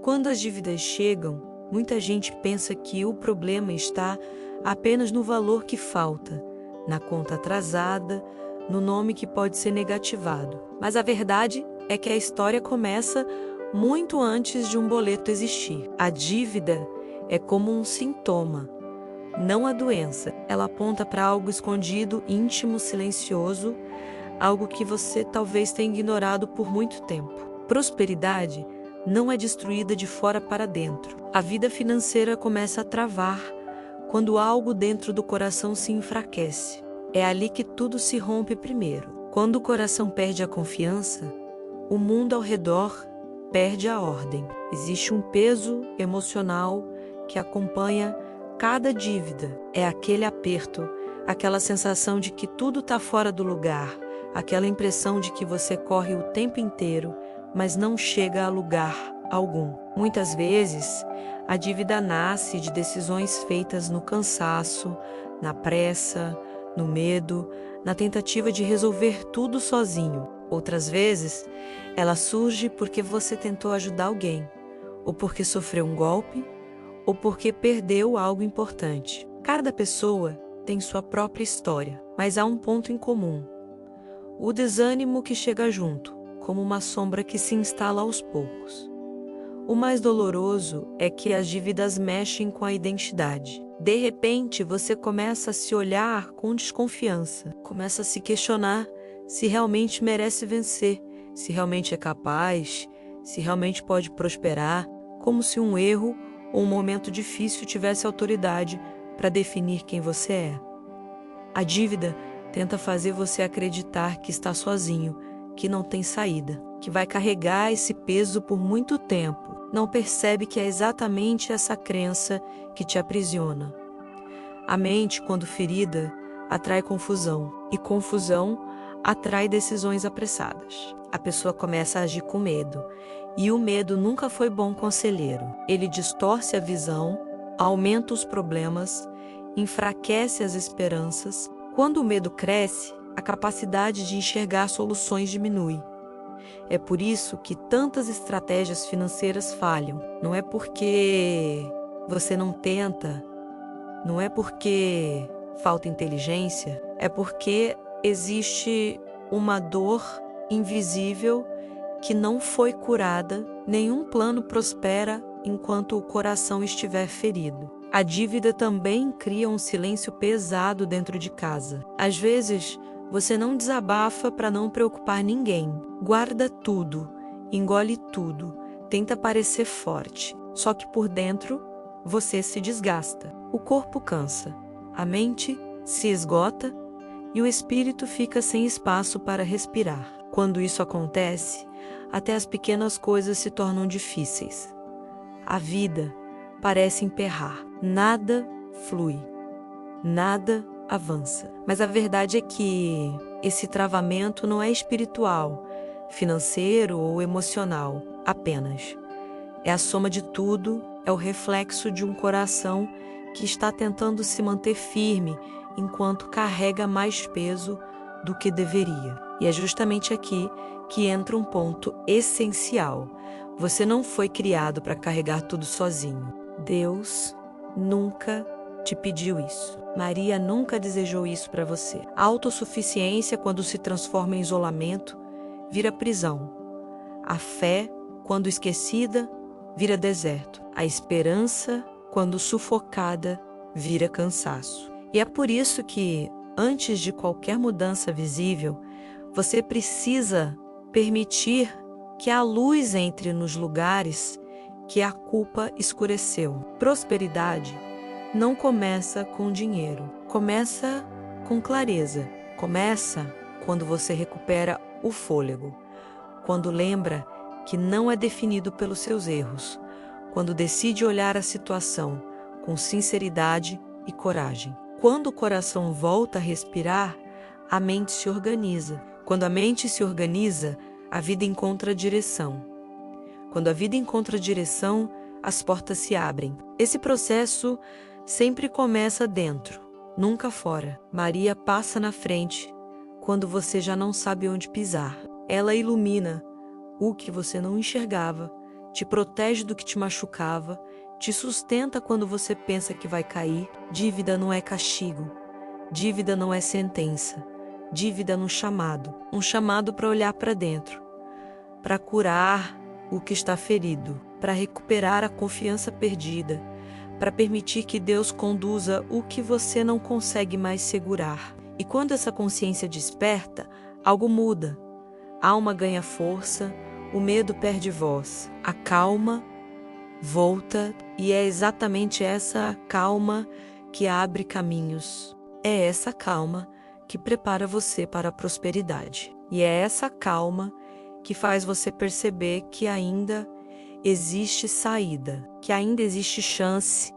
Quando as dívidas chegam, muita gente pensa que o problema está apenas no valor que falta, na conta atrasada, no nome que pode ser negativado. Mas a verdade é que a história começa muito antes de um boleto existir. A dívida é como um sintoma, não a doença. Ela aponta para algo escondido, íntimo, silencioso, algo que você talvez tenha ignorado por muito tempo. Prosperidade não é destruída de fora para dentro. A vida financeira começa a travar quando algo dentro do coração se enfraquece. É ali que tudo se rompe primeiro. Quando o coração perde a confiança, o mundo ao redor perde a ordem. Existe um peso emocional que acompanha cada dívida. É aquele aperto, aquela sensação de que tudo está fora do lugar, aquela impressão de que você corre o tempo inteiro, mas não chega a lugar algum. Muitas vezes, a dívida nasce de decisões feitas no cansaço, na pressa, no medo, na tentativa de resolver tudo sozinho. Outras vezes, ela surge porque você tentou ajudar alguém, ou porque sofreu um golpe, ou porque perdeu algo importante. Cada pessoa tem sua própria história, mas há um ponto em comum: o desânimo que chega junto, como uma sombra que se instala aos poucos. O mais doloroso é que as dívidas mexem com a identidade. De repente, você começa a se olhar com desconfiança, começa a se questionar se realmente merece vencer, se realmente é capaz, se realmente pode prosperar, como se um erro ou um momento difícil tivesse autoridade para definir quem você é. A dívida tenta fazer você acreditar que está sozinho, que não tem saída, que vai carregar esse peso por muito tempo. Não percebe que é exatamente essa crença que te aprisiona. A mente, quando ferida, atrai confusão, e confusão atrai decisões apressadas. A pessoa começa a agir com medo, e o medo nunca foi bom conselheiro. Ele distorce a visão, aumenta os problemas, enfraquece as esperanças. Quando o medo cresce, a capacidade de enxergar soluções diminui. É por isso que tantas estratégias financeiras falham. Não é porque você não tenta, não é porque falta inteligência, é porque existe uma dor invisível que não foi curada. Nenhum plano prospera enquanto o coração estiver ferido. A dívida também cria um silêncio pesado dentro de casa. Às vezes, você não desabafa para não preocupar ninguém. Guarda tudo, engole tudo, tenta parecer forte. Só que por dentro, você se desgasta. O corpo cansa, a mente se esgota e o espírito fica sem espaço para respirar. Quando isso acontece, até as pequenas coisas se tornam difíceis. A vida parece emperrar. Nada flui. Nada avança. Mas a verdade é que esse travamento não é espiritual, financeiro ou emocional apenas. É a soma de tudo, é o reflexo de um coração que está tentando se manter firme enquanto carrega mais peso do que deveria. E é justamente aqui que entra um ponto essencial. Você não foi criado para carregar tudo sozinho. Deus nunca te pediu isso. Maria nunca desejou isso para você. A autossuficiência, quando se transforma em isolamento, vira prisão. A fé, quando esquecida, vira deserto. A esperança, quando sufocada, vira cansaço. E é por isso que, antes de qualquer mudança visível, você precisa permitir que a luz entre nos lugares que a culpa escureceu. Prosperidade não começa com dinheiro, começa com clareza. Começa quando você recupera o fôlego, quando lembra que não é definido pelos seus erros, quando decide olhar a situação com sinceridade e coragem. Quando o coração volta a respirar, a mente se organiza. Quando a mente se organiza, a vida encontra direção. Quando a vida encontra direção, as portas se abrem. Esse processo sempre começa dentro, nunca fora. Maria passa na frente quando você já não sabe onde pisar. Ela ilumina o que você não enxergava te protege do que te machucava, te sustenta quando você pensa que vai cair. Dívida não é castigo, dívida não é sentença, dívida é um chamado para olhar para dentro, para curar o que está ferido, para recuperar a confiança perdida, para permitir que Deus conduza o que você não consegue mais segurar. E quando essa consciência desperta, algo muda. A alma ganha força, o medo perde voz, a calma volta, e é exatamente essa calma que abre caminhos. É essa calma que prepara você para a prosperidade. E é essa calma que faz você perceber que ainda existe saída, que ainda existe chance,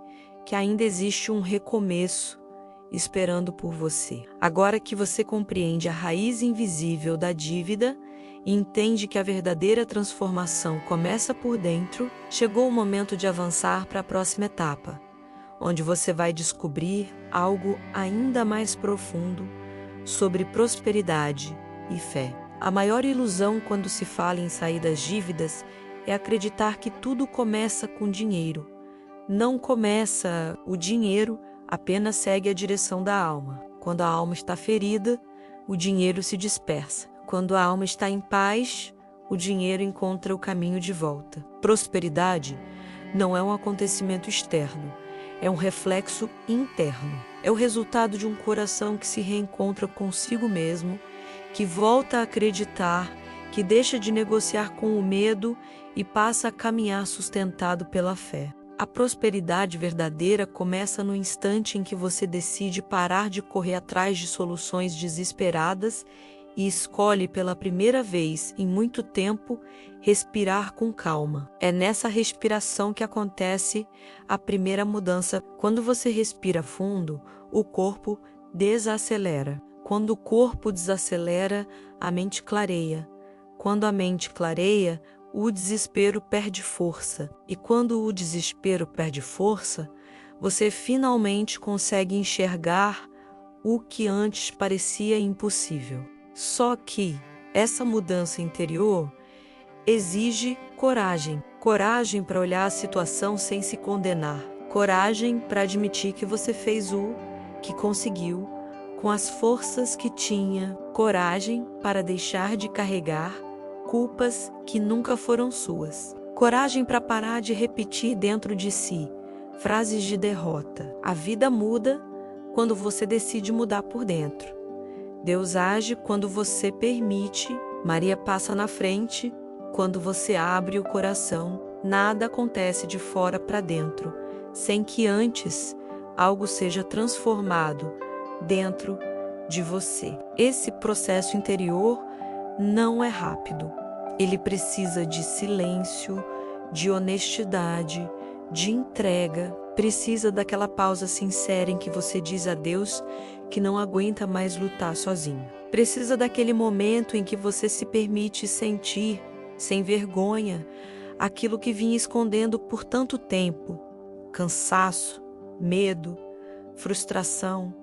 que ainda existe um recomeço esperando por você. Agora que você compreende a raiz invisível da dívida e entende que a verdadeira transformação começa por dentro, chegou o momento de avançar para a próxima etapa, onde você vai descobrir algo ainda mais profundo sobre prosperidade e fé. A maior ilusão quando se fala em sair das dívidas é acreditar que tudo começa com dinheiro. Não começa. O dinheiro apenas segue a direção da alma. Quando a alma está ferida, o dinheiro se dispersa. Quando a alma está em paz, o dinheiro encontra o caminho de volta. Prosperidade não é um acontecimento externo, é um reflexo interno. É o resultado de um coração que se reencontra consigo mesmo, que volta a acreditar, que deixa de negociar com o medo e passa a caminhar sustentado pela fé. A prosperidade verdadeira começa no instante em que você decide parar de correr atrás de soluções desesperadas e escolhe pela primeira vez em muito tempo respirar com calma. É nessa respiração que acontece a primeira mudança. Quando você respira fundo, o corpo desacelera. Quando o corpo desacelera, a mente clareia. Quando a mente clareia, o desespero perde força. E quando o desespero perde força, você finalmente consegue enxergar o que antes parecia impossível. Só que essa mudança interior exige coragem. Coragem para olhar a situação sem se condenar. Coragem para admitir que você fez o que conseguiu com as forças que tinha. Coragem para deixar de carregar culpas que nunca foram suas. Coragem para parar de repetir dentro de si frases de derrota. A vida muda quando você decide mudar por dentro. Deus age quando você permite. Maria passa na frente quando você abre o coração. Nada acontece de fora para dentro, sem que antes algo seja transformado dentro de você. Esse processo interior não é rápido. Ele precisa de silêncio, de honestidade, de entrega. Precisa daquela pausa sincera em que você diz a Deus que não aguenta mais lutar sozinho. Precisa daquele momento em que você se permite sentir, sem vergonha, aquilo que vinha escondendo por tanto tempo: cansaço, medo, frustração.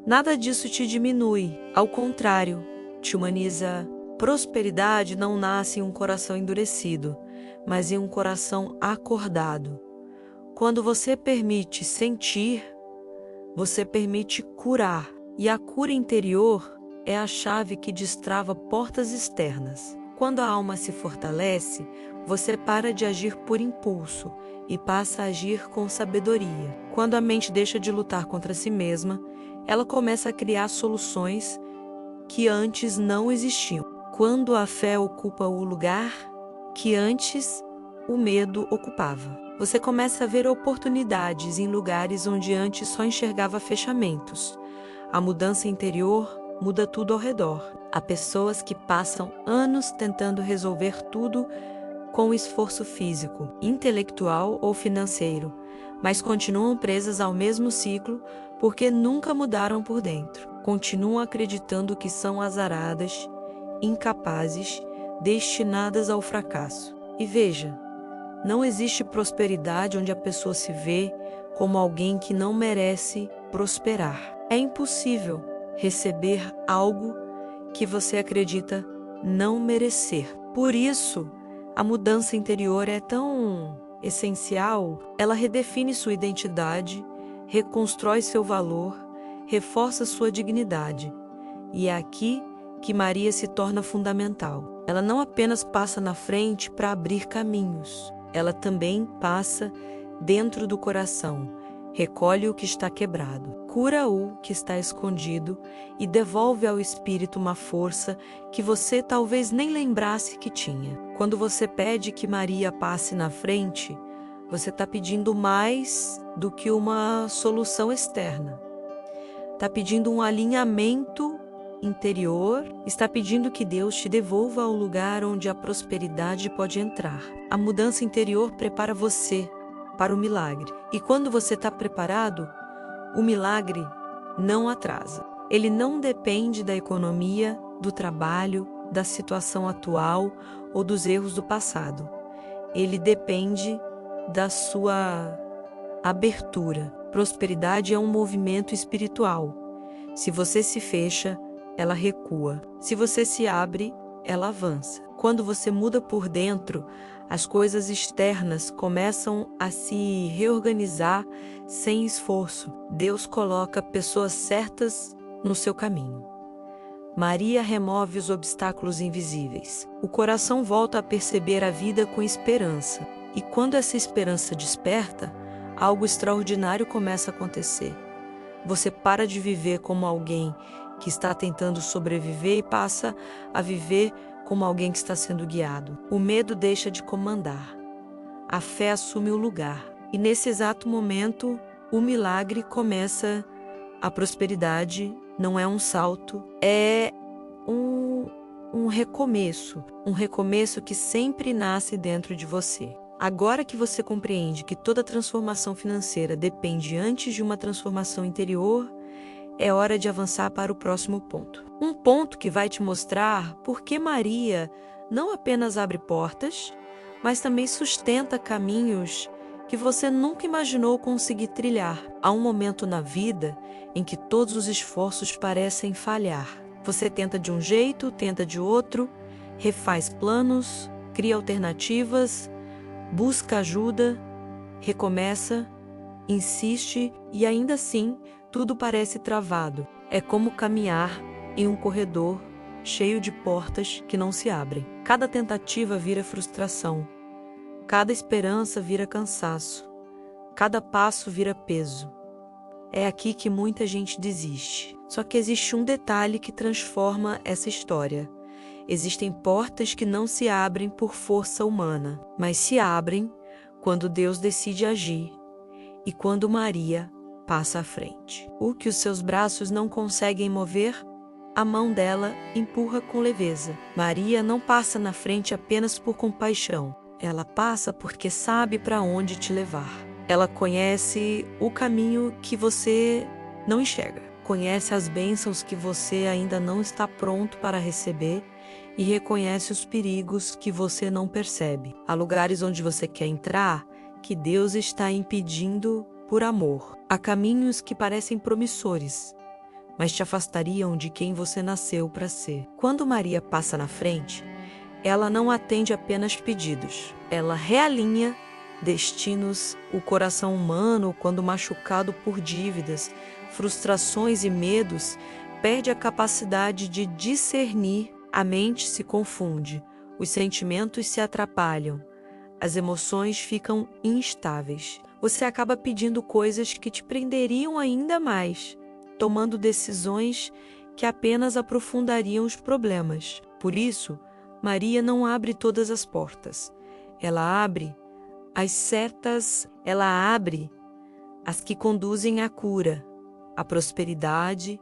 Nada disso te diminui, ao contrário, te humaniza. Prosperidade não nasce em um coração endurecido, mas em um coração acordado. Quando você permite sentir, você permite curar. E a cura interior é a chave que destrava portas externas. Quando a alma se fortalece, você para de agir por impulso e passa a agir com sabedoria. Quando a mente deixa de lutar contra si mesma, ela começa a criar soluções que antes não existiam. Quando a fé ocupa o lugar que antes o medo ocupava, você começa a ver oportunidades em lugares onde antes só enxergava fechamentos. A mudança interior muda tudo ao redor. Há pessoas que passam anos tentando resolver tudo com esforço físico, intelectual ou financeiro, mas continuam presas ao mesmo ciclo porque nunca mudaram por dentro. Continuam acreditando que são azaradas, incapazes, destinadas ao fracasso. E veja, não existe prosperidade onde a pessoa se vê como alguém que não merece prosperar. É impossível receber algo que você acredita não merecer. Por isso, A mudança interior é tão essencial, ela redefine sua identidade, reconstrói seu valor, reforça sua dignidade. E é aqui que Maria se torna fundamental. Ela não apenas passa na frente para abrir caminhos, ela também passa dentro do coração, recolhe o que está quebrado, cura o que está escondido e devolve ao espírito uma força que você talvez nem lembrasse que tinha. Quando você pede que Maria passe na frente, você está pedindo mais do que uma solução externa. Está pedindo um alinhamento interior, está pedindo que Deus te devolva ao lugar onde a prosperidade pode entrar. A mudança interior prepara você para o milagre. E quando você está preparado, o milagre não atrasa. Ele não depende da economia, do trabalho, da situação atual ou dos erros do passado. Ele depende da sua abertura. Prosperidade é um movimento espiritual. Se você se fecha, ela recua. Se você se abre, ela avança. Quando você muda por dentro, as coisas externas começam a se reorganizar sem esforço. Deus coloca pessoas certas no seu caminho. Maria remove os obstáculos invisíveis. O coração volta a perceber a vida com esperança. E quando essa esperança desperta, algo extraordinário começa a acontecer. Você para de viver como alguém que está tentando sobreviver e passa a viver como alguém que está sendo guiado. O medo deixa de comandar. A fé assume o lugar. E nesse exato momento, o milagre começa. A prosperidade não é um salto, é um recomeço. Um recomeço que sempre nasce dentro de você. Agora que você compreende que toda transformação financeira depende antes de uma transformação interior, é hora de avançar para o próximo ponto. Um ponto que vai te mostrar por que Maria não apenas abre portas, mas também sustenta caminhos que você nunca imaginou conseguir trilhar. Há um momento na vida em que todos os esforços parecem falhar. Você tenta de um jeito, tenta de outro, refaz planos, cria alternativas, busca ajuda, recomeça, insiste e ainda assim tudo parece travado. É como caminhar em um corredor cheio de portas que não se abrem. Cada tentativa vira frustração. Cada esperança vira cansaço. Cada passo vira peso. É aqui que muita gente desiste. Só que existe um detalhe que transforma essa história. Existem portas que não se abrem por força humana, mas se abrem quando Deus decide agir e quando Maria passa à frente. O que os seus braços não conseguem mover, a mão dela empurra com leveza. Maria não passa na frente apenas por compaixão. Ela passa porque sabe para onde te levar. Ela conhece o caminho que você não enxerga. Conhece as bênçãos que você ainda não está pronto para receber e reconhece os perigos que você não percebe. Há lugares onde você quer entrar que Deus está impedindo por amor. Há caminhos que parecem promissores, mas te afastariam de quem você nasceu para ser. Quando Maria passa na frente, ela não atende apenas pedidos. Ela realinha destinos. O coração humano, quando machucado por dívidas, frustrações e medos, perde a capacidade de discernir. A mente se confunde, os sentimentos se atrapalham, as emoções ficam instáveis. Você acaba pedindo coisas que te prenderiam ainda mais, tomando decisões que apenas aprofundariam os problemas. Por isso, Maria não abre todas as portas. Ela abre as que conduzem à cura, à prosperidade,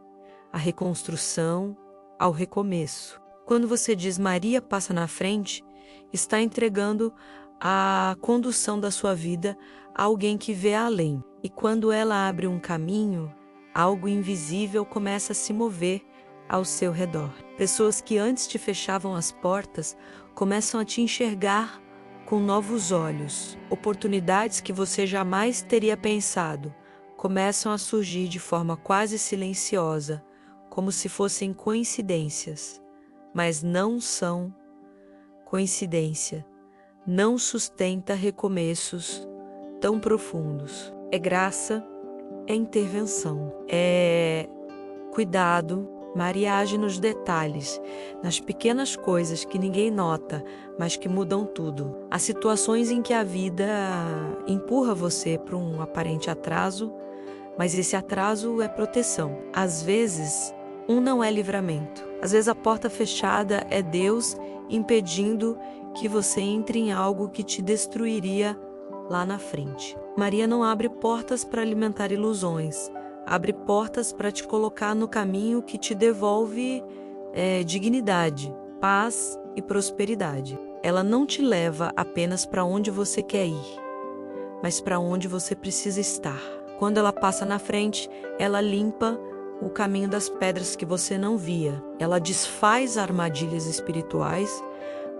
à reconstrução, ao recomeço. Quando você diz Maria passa na frente, está entregando a condução da sua vida a alguém que vê além. E quando ela abre um caminho, algo invisível começa a se mover ao seu redor. Pessoas que antes te fechavam as portas começam a te enxergar com novos olhos. Oportunidades que você jamais teria pensado começam a surgir de forma quase silenciosa, como se fossem coincidências. Mas não são coincidência. não sustenta recomeços tão profundos. É graça, é intervenção, é cuidado. Maria age nos detalhes, nas pequenas coisas que ninguém nota, mas que mudam tudo. Há situações em que a vida empurra você para um aparente atraso, mas esse atraso é proteção. Às vezes, não é livramento. Às vezes a porta fechada é Deus impedindo que você entre em algo que te destruiria lá na frente. Maria não abre portas para alimentar ilusões. Abre portas para te colocar no caminho que te devolve dignidade, paz e prosperidade. Ela não te leva apenas para onde você quer ir, mas para onde você precisa estar. Quando ela passa na frente, ela limpa o caminho das pedras que você não via. Ela desfaz armadilhas espirituais,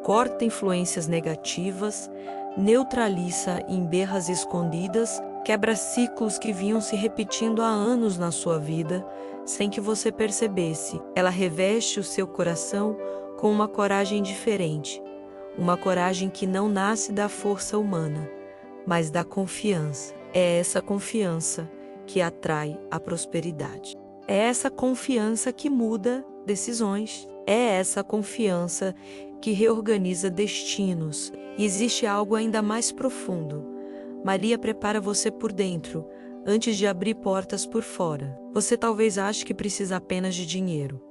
corta influências negativas, neutraliza emberras escondidas, quebra ciclos que vinham se repetindo há anos na sua vida, sem que você percebesse. Ela reveste o seu coração com uma coragem diferente, uma coragem que não nasce da força humana, mas da confiança. É essa confiança que atrai a prosperidade. É essa confiança que muda decisões. É essa confiança que reorganiza destinos. E existe algo ainda mais profundo. Maria prepara você por dentro, antes de abrir portas por fora. Você talvez ache que precisa apenas de dinheiro,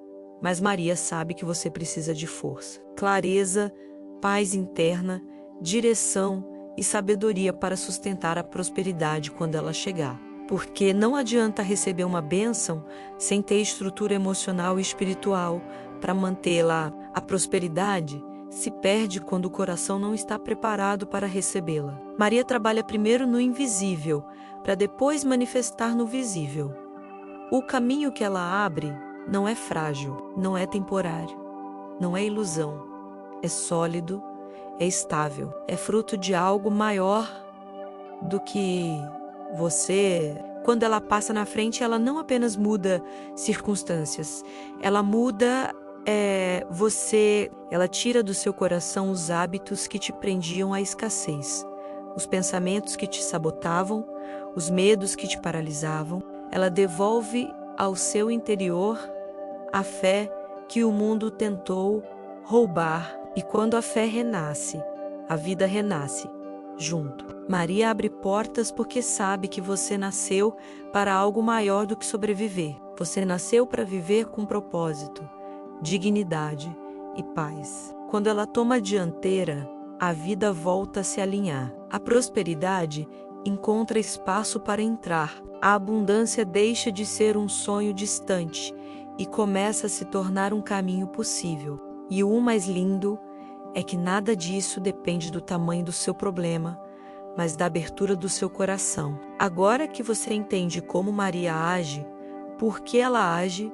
mas Maria sabe que você precisa de força, clareza, paz interna, direção e sabedoria para sustentar a prosperidade quando ela chegar. Porque não adianta receber uma bênção sem ter estrutura emocional e espiritual para mantê-la. A prosperidade se perde quando o coração não está preparado para recebê-la. Maria trabalha primeiro no invisível, para depois manifestar no visível. O caminho que ela abre não é frágil, não é temporário, não é ilusão. É sólido, é estável, é fruto de algo maior do que você. Quando ela passa na frente, ela não apenas muda circunstâncias, ela muda você. Ela tira do seu coração os hábitos que te prendiam à escassez, os pensamentos que te sabotavam, os medos que te paralisavam. Ela devolve ao seu interior a fé que o mundo tentou roubar. E quando a fé renasce, a vida renasce junto. Maria abre portas porque sabe que você nasceu para algo maior do que sobreviver. Você nasceu para viver com propósito, dignidade e paz. Quando ela toma a dianteira, a vida volta a se alinhar. A prosperidade encontra espaço para entrar. A abundância deixa de ser um sonho distante e começa a se tornar um caminho possível. E o mais lindo é que nada disso depende do tamanho do seu problema, mas da abertura do seu coração. Agora que você entende como Maria age, por que ela age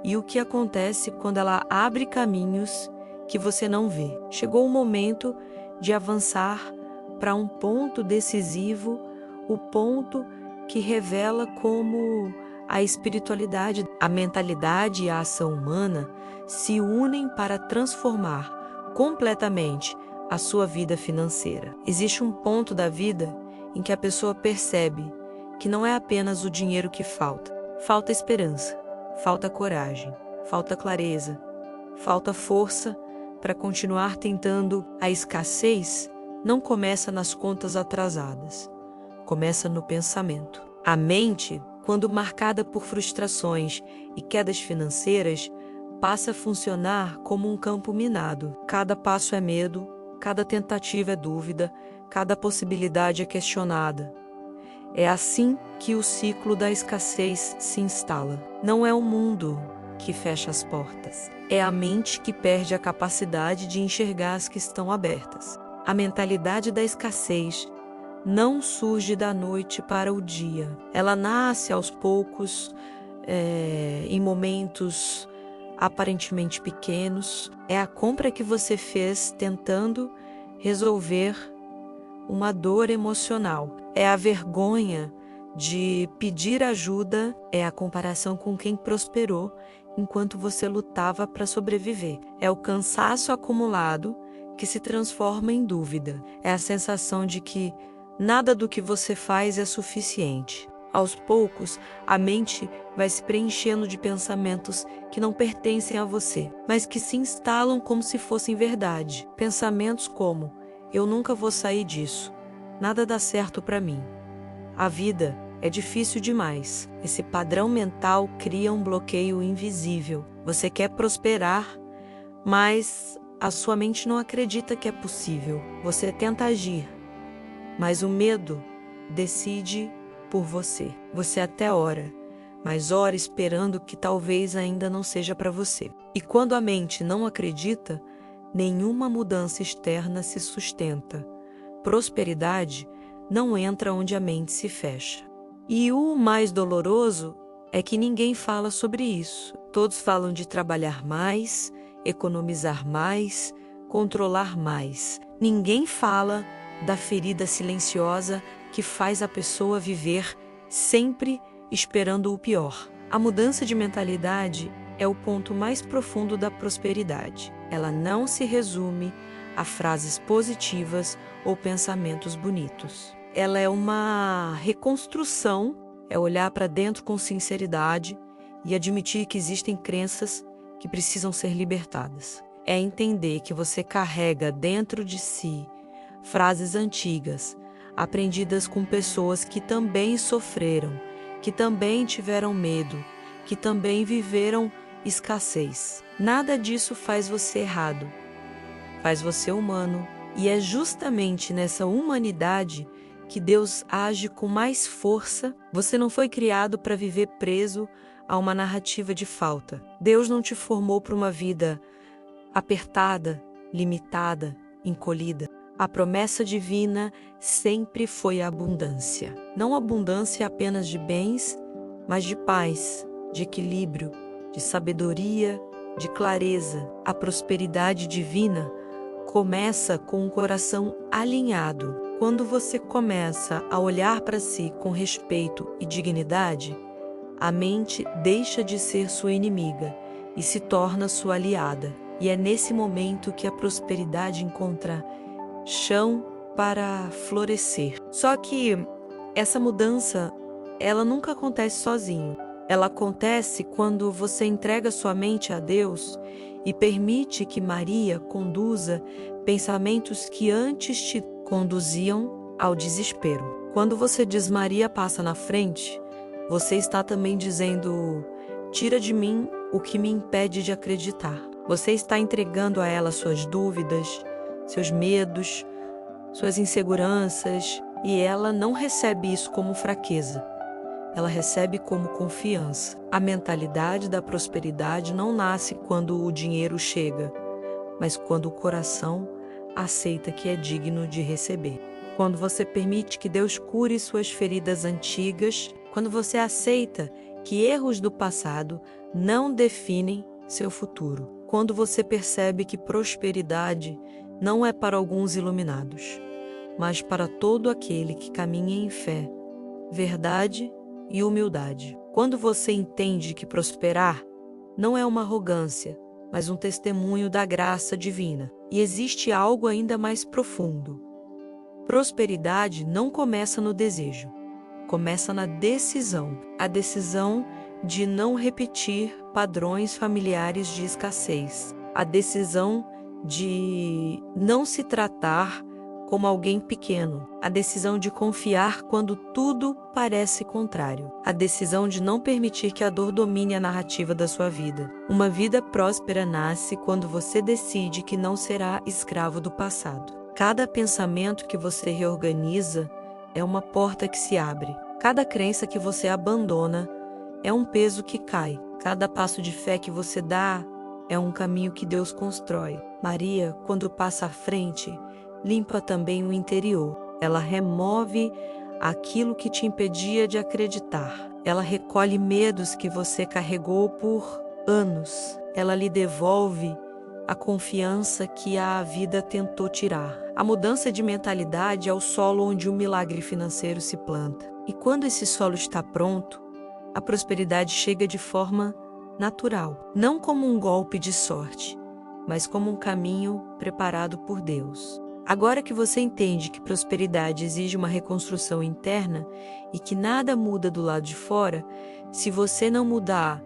e o que acontece quando ela abre caminhos que você não vê, chegou o momento de avançar para um ponto decisivo, o ponto que revela como a espiritualidade, a mentalidade e a ação humana se unem para transformar completamente a sua vida financeira. Existe um ponto da vida em que a pessoa percebe que não é apenas o dinheiro que falta. Falta esperança, falta coragem, falta clareza, falta força para continuar tentando. A escassez não começa nas contas atrasadas, começa no pensamento. A mente, quando marcada por frustrações e quedas financeiras, passa a funcionar como um campo minado. Cada passo é medo, cada tentativa é dúvida, cada possibilidade é questionada. É assim que o ciclo da escassez se instala. Não é o mundo que fecha as portas, é a mente que perde a capacidade de enxergar as que estão abertas. A mentalidade da escassez não surge da noite para o dia. Ela nasce aos poucos, em momentos aparentemente pequenos. É a compra que você fez tentando resolver uma dor emocional. É a vergonha de pedir ajuda, é a comparação com quem prosperou enquanto você lutava para sobreviver. É o cansaço acumulado que se transforma em dúvida. É a sensação de que nada do que você faz é suficiente. Aos poucos, a mente vai se preenchendo de pensamentos que não pertencem a você, mas que se instalam como se fossem verdade. Pensamentos como: eu nunca vou sair disso, nada dá certo para mim, a vida é difícil demais. Esse padrão mental cria um bloqueio invisível. Você quer prosperar, mas a sua mente não acredita que é possível. Você tenta agir, mas o medo decide por você. Você até ora, mas ora esperando que talvez ainda não seja para você. E quando a mente não acredita, nenhuma mudança externa se sustenta. Prosperidade não entra onde a mente se fecha. E o mais doloroso é que ninguém fala sobre isso. Todos falam de trabalhar mais, economizar mais, controlar mais. Ninguém fala da ferida silenciosa que faz a pessoa viver sempre esperando o pior. A mudança de mentalidade é o ponto mais profundo da prosperidade. Ela não se resume a frases positivas ou pensamentos bonitos. Ela é uma reconstrução, é olhar para dentro com sinceridade e admitir que existem crenças que precisam ser libertadas. É entender que você carrega dentro de si frases antigas, aprendidas com pessoas que também sofreram, que também tiveram medo, que também viveram escassez. Nada disso faz você errado, faz você humano, e é justamente nessa humanidade que Deus age com mais força. Você não foi criado para viver preso a uma narrativa de falta. Deus não te formou para uma vida apertada, limitada, encolhida. A promessa divina sempre foi a abundância. Não abundância apenas de bens, mas de paz, de equilíbrio, de sabedoria, de clareza. A prosperidade divina começa com um coração alinhado. Quando você começa a olhar para si com respeito e dignidade, a mente deixa de ser sua inimiga e se torna sua aliada. E é nesse momento que a prosperidade encontra chão para florescer. Só que essa mudança, ela nunca acontece sozinho. Ela acontece quando você entrega sua mente a Deus e permite que Maria conduza pensamentos que antes te conduziam ao desespero. Quando você diz Maria passa na frente, você está também dizendo: tira de mim o que me impede de acreditar. Você está entregando a ela suas dúvidas, seus medos, suas inseguranças, e ela não recebe isso como fraqueza. Ela recebe como confiança. A mentalidade da prosperidade não nasce quando o dinheiro chega, mas quando o coração aceita que é digno de receber. Quando você permite que Deus cure suas feridas antigas, quando você aceita que erros do passado não definem seu futuro. Quando você percebe que prosperidade não é para alguns iluminados, mas para todo aquele que caminha em fé, verdade e humildade. Quando você entende que prosperar não é uma arrogância, mas um testemunho da graça divina, e existe algo ainda mais profundo. Prosperidade não começa no desejo, começa na decisão. A decisão de não repetir padrões familiares de escassez. A decisão de não se tratar como alguém pequeno. A decisão de confiar quando tudo parece contrário. A decisão de não permitir que a dor domine a narrativa da sua vida. Uma vida próspera nasce quando você decide que não será escravo do passado. Cada pensamento que você reorganiza é uma porta que se abre. Cada crença que você abandona é um peso que cai. Cada passo de fé que você dá é um caminho que Deus constrói. Maria, quando passa à frente, limpa também o interior. Ela remove aquilo que te impedia de acreditar. Ela recolhe medos que você carregou por anos. Ela lhe devolve a confiança que a vida tentou tirar. A mudança de mentalidade é o solo onde o milagre financeiro se planta. E quando esse solo está pronto, a prosperidade chega de forma natural, não como um golpe de sorte, mas como um caminho preparado por Deus. Agora que você entende que prosperidade exige uma reconstrução interna e que nada muda do lado de fora, se você não mudar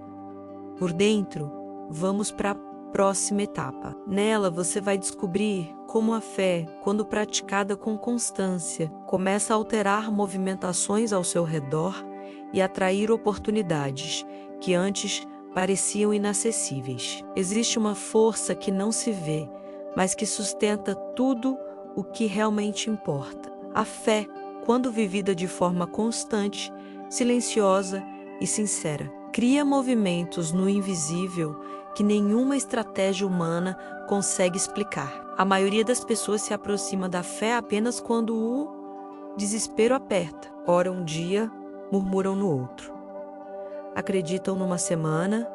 por dentro, vamos para a próxima etapa. Nela, você vai descobrir como a fé, quando praticada com constância, começa a alterar movimentações ao seu redor e atrair oportunidades que antes pareciam inacessíveis. Existe uma força que não se vê, mas que sustenta tudo o que realmente importa. A fé, quando vivida de forma constante, silenciosa e sincera, cria movimentos no invisível que nenhuma estratégia humana consegue explicar. A maioria das pessoas se aproxima da fé apenas quando o desespero aperta. Oram um dia, murmuram no outro. Acreditam numa semana,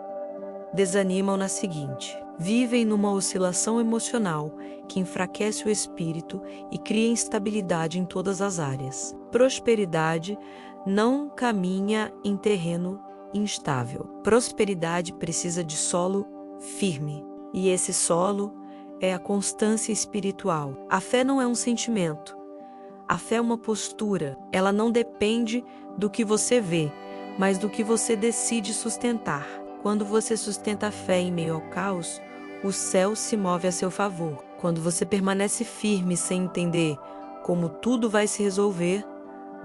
desanimam na seguinte. Vivem numa oscilação emocional que enfraquece o espírito e cria instabilidade em todas as áreas. Prosperidade não caminha em terreno instável. Prosperidade precisa de solo firme, e esse solo é a constância espiritual. A fé não é um sentimento. A fé é uma postura. Ela não depende do que você vê, mas do que você decide sustentar. Quando você sustenta a fé em meio ao caos, o céu se move a seu favor. Quando você permanece firme sem entender como tudo vai se resolver,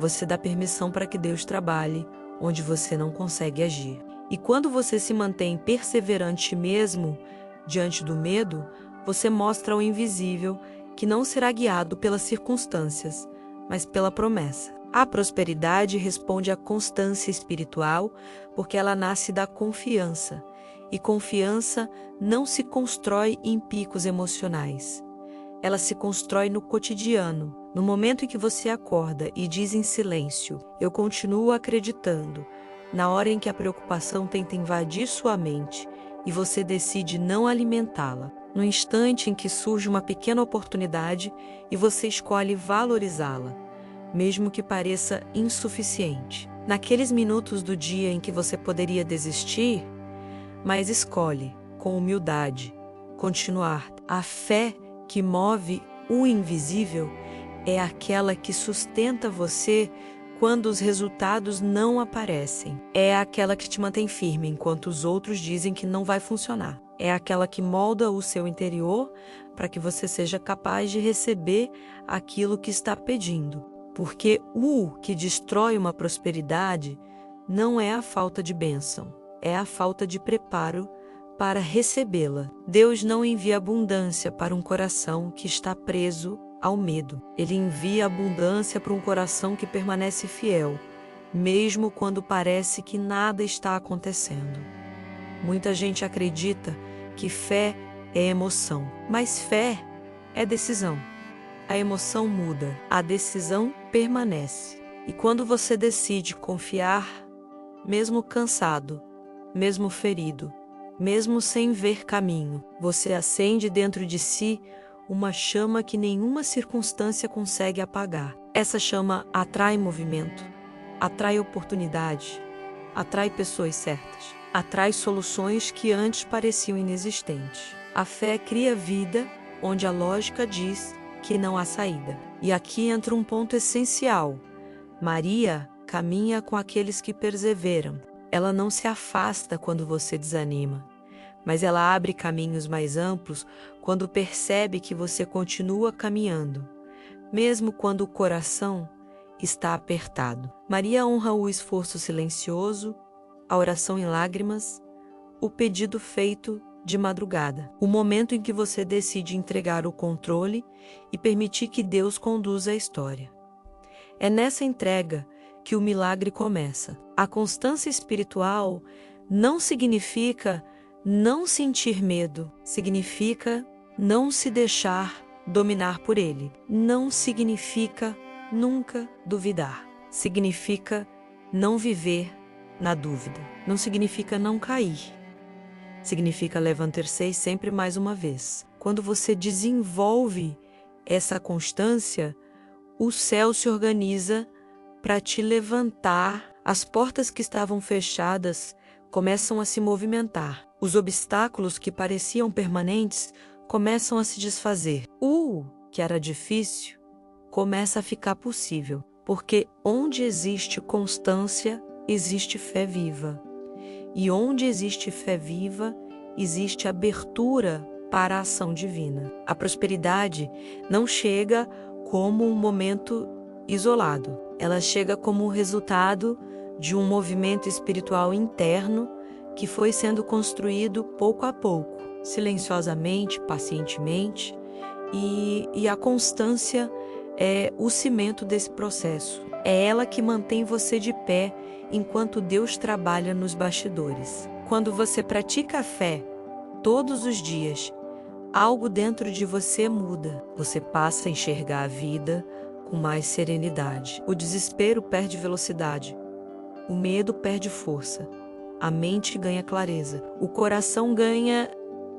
você dá permissão para que Deus trabalhe onde você não consegue agir. E quando você se mantém perseverante mesmo diante do medo, você mostra ao invisível que não será guiado pelas circunstâncias, mas pela promessa. A prosperidade responde à constância espiritual porque ela nasce da confiança, e confiança não se constrói em picos emocionais. Ela se constrói no cotidiano, no momento em que você acorda e diz em silêncio, eu continuo acreditando, na hora em que a preocupação tenta invadir sua mente e você decide não alimentá-la, no instante em que surge uma pequena oportunidade e você escolhe valorizá-la, mesmo que pareça insuficiente. Naqueles minutos do dia em que você poderia desistir, mas escolhe, com humildade, continuar. A fé que move o invisível é aquela que sustenta você quando os resultados não aparecem. É aquela que te mantém firme enquanto os outros dizem que não vai funcionar. É aquela que molda o seu interior para que você seja capaz de receber aquilo que está pedindo. Porque o que destrói uma prosperidade não é a falta de bênção, é a falta de preparo para recebê-la. Deus não envia abundância para um coração que está preso ao medo. Ele envia abundância para um coração que permanece fiel, mesmo quando parece que nada está acontecendo. Muita gente acredita que fé é emoção, mas fé é decisão. A emoção muda, a decisão permanece. E quando você decide confiar, mesmo cansado, mesmo ferido, mesmo sem ver caminho, você acende dentro de si uma chama que nenhuma circunstância consegue apagar. Essa chama atrai movimento, atrai oportunidade, atrai pessoas certas, atrai soluções que antes pareciam inexistentes. A fé cria vida onde a lógica diz que não há saída. E aqui entra um ponto essencial. Maria caminha com aqueles que perseveram. Ela não se afasta quando você desanima, mas ela abre caminhos mais amplos quando percebe que você continua caminhando, mesmo quando o coração está apertado. Maria honra o esforço silencioso, a oração em lágrimas, o pedido feito de madrugada, o momento em que você decide entregar o controle e permitir que Deus conduza a história. É nessa entrega que o milagre começa. A constância espiritual não significa não sentir medo, significa não se deixar dominar por ele. Não significa nunca duvidar, significa não viver na dúvida. Não significa não cair. Significa levantar-se sempre mais uma vez. Quando você desenvolve essa constância, o céu se organiza para te levantar. As portas que estavam fechadas começam a se movimentar. Os obstáculos que pareciam permanentes começam a se desfazer. O que era difícil começa a ficar possível, porque onde existe constância, existe fé viva. E onde existe fé viva, existe abertura para a ação divina. A prosperidade não chega como um momento isolado. Ela chega como o resultado de um movimento espiritual interno que foi sendo construído pouco a pouco, silenciosamente, pacientemente, e a constância é o cimento desse processo. É ela que mantém você de pé enquanto Deus trabalha nos bastidores. Quando você pratica a fé todos os dias, algo dentro de você muda. Você passa a enxergar a vida com mais serenidade. O desespero perde velocidade. O medo perde força. A mente ganha clareza. O coração ganha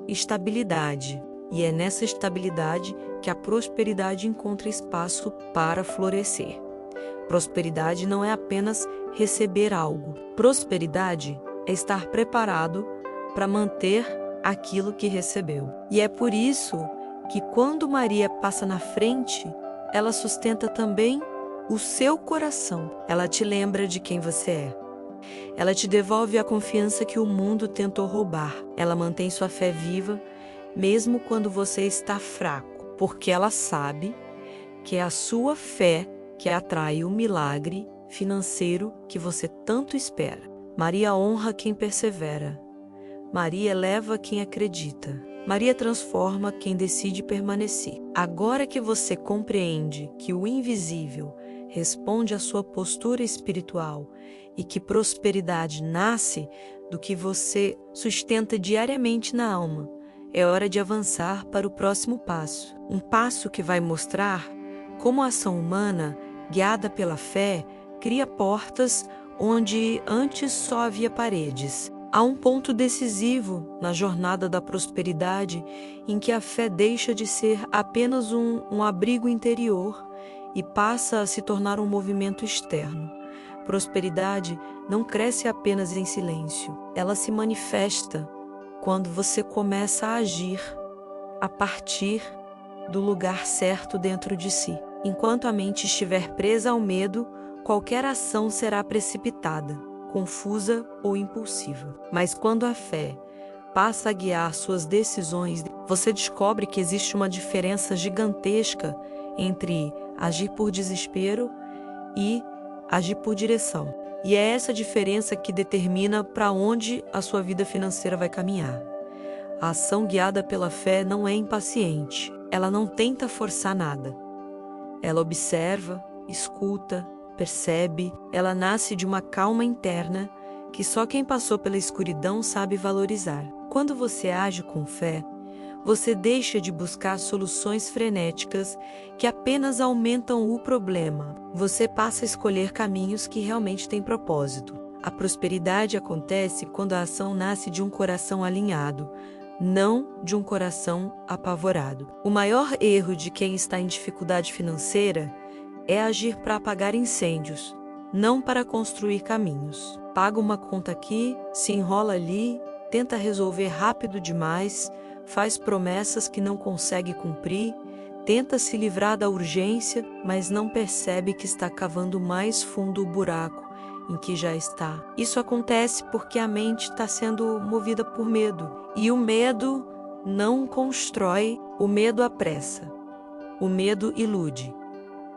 estabilidade. E é nessa estabilidade que a prosperidade encontra espaço para florescer. Prosperidade não é apenas receber algo. Prosperidade é estar preparado para manter aquilo que recebeu. E é por isso que quando Maria passa na frente, ela sustenta também o seu coração. Ela te lembra de quem você é. Ela te devolve a confiança que o mundo tentou roubar. Ela mantém sua fé viva, mesmo quando você está fraco, porque ela sabe que é a sua fé que atrai o milagre financeiro que você tanto espera. Maria honra quem persevera. Maria eleva quem acredita. Maria transforma quem decide permanecer. Agora que você compreende que o invisível responde à sua postura espiritual e que prosperidade nasce do que você sustenta diariamente na alma, é hora de avançar para o próximo passo. Um passo que vai mostrar como a ação humana, guiada pela fé, cria portas onde antes só havia paredes. Há um ponto decisivo na jornada da prosperidade em que a fé deixa de ser apenas um abrigo interior e passa a se tornar um movimento externo. Prosperidade não cresce apenas em silêncio, ela se manifesta quando você começa a agir a partir do lugar certo dentro de si. Enquanto a mente estiver presa ao medo, qualquer ação será precipitada, confusa ou impulsiva. Mas quando a fé passa a guiar suas decisões, você descobre que existe uma diferença gigantesca entre agir por desespero e agir por direção. E é essa diferença que determina para onde a sua vida financeira vai caminhar. A ação guiada pela fé não é impaciente. Ela não tenta forçar nada. Ela observa, escuta, percebe. Ela nasce de uma calma interna que só quem passou pela escuridão sabe valorizar. Quando você age com fé, você deixa de buscar soluções frenéticas que apenas aumentam o problema. Você passa a escolher caminhos que realmente têm propósito. A prosperidade acontece quando a ação nasce de um coração alinhado, não de um coração apavorado. O maior erro de quem está em dificuldade financeira é agir para apagar incêndios, não para construir caminhos. Paga uma conta aqui, se enrola ali, tenta resolver rápido demais, faz promessas que não consegue cumprir, tenta se livrar da urgência, mas não percebe que está cavando mais fundo o buraco em que já está. Isso acontece porque a mente está sendo movida por medo. E o medo não constrói, o medo apressa. O medo ilude.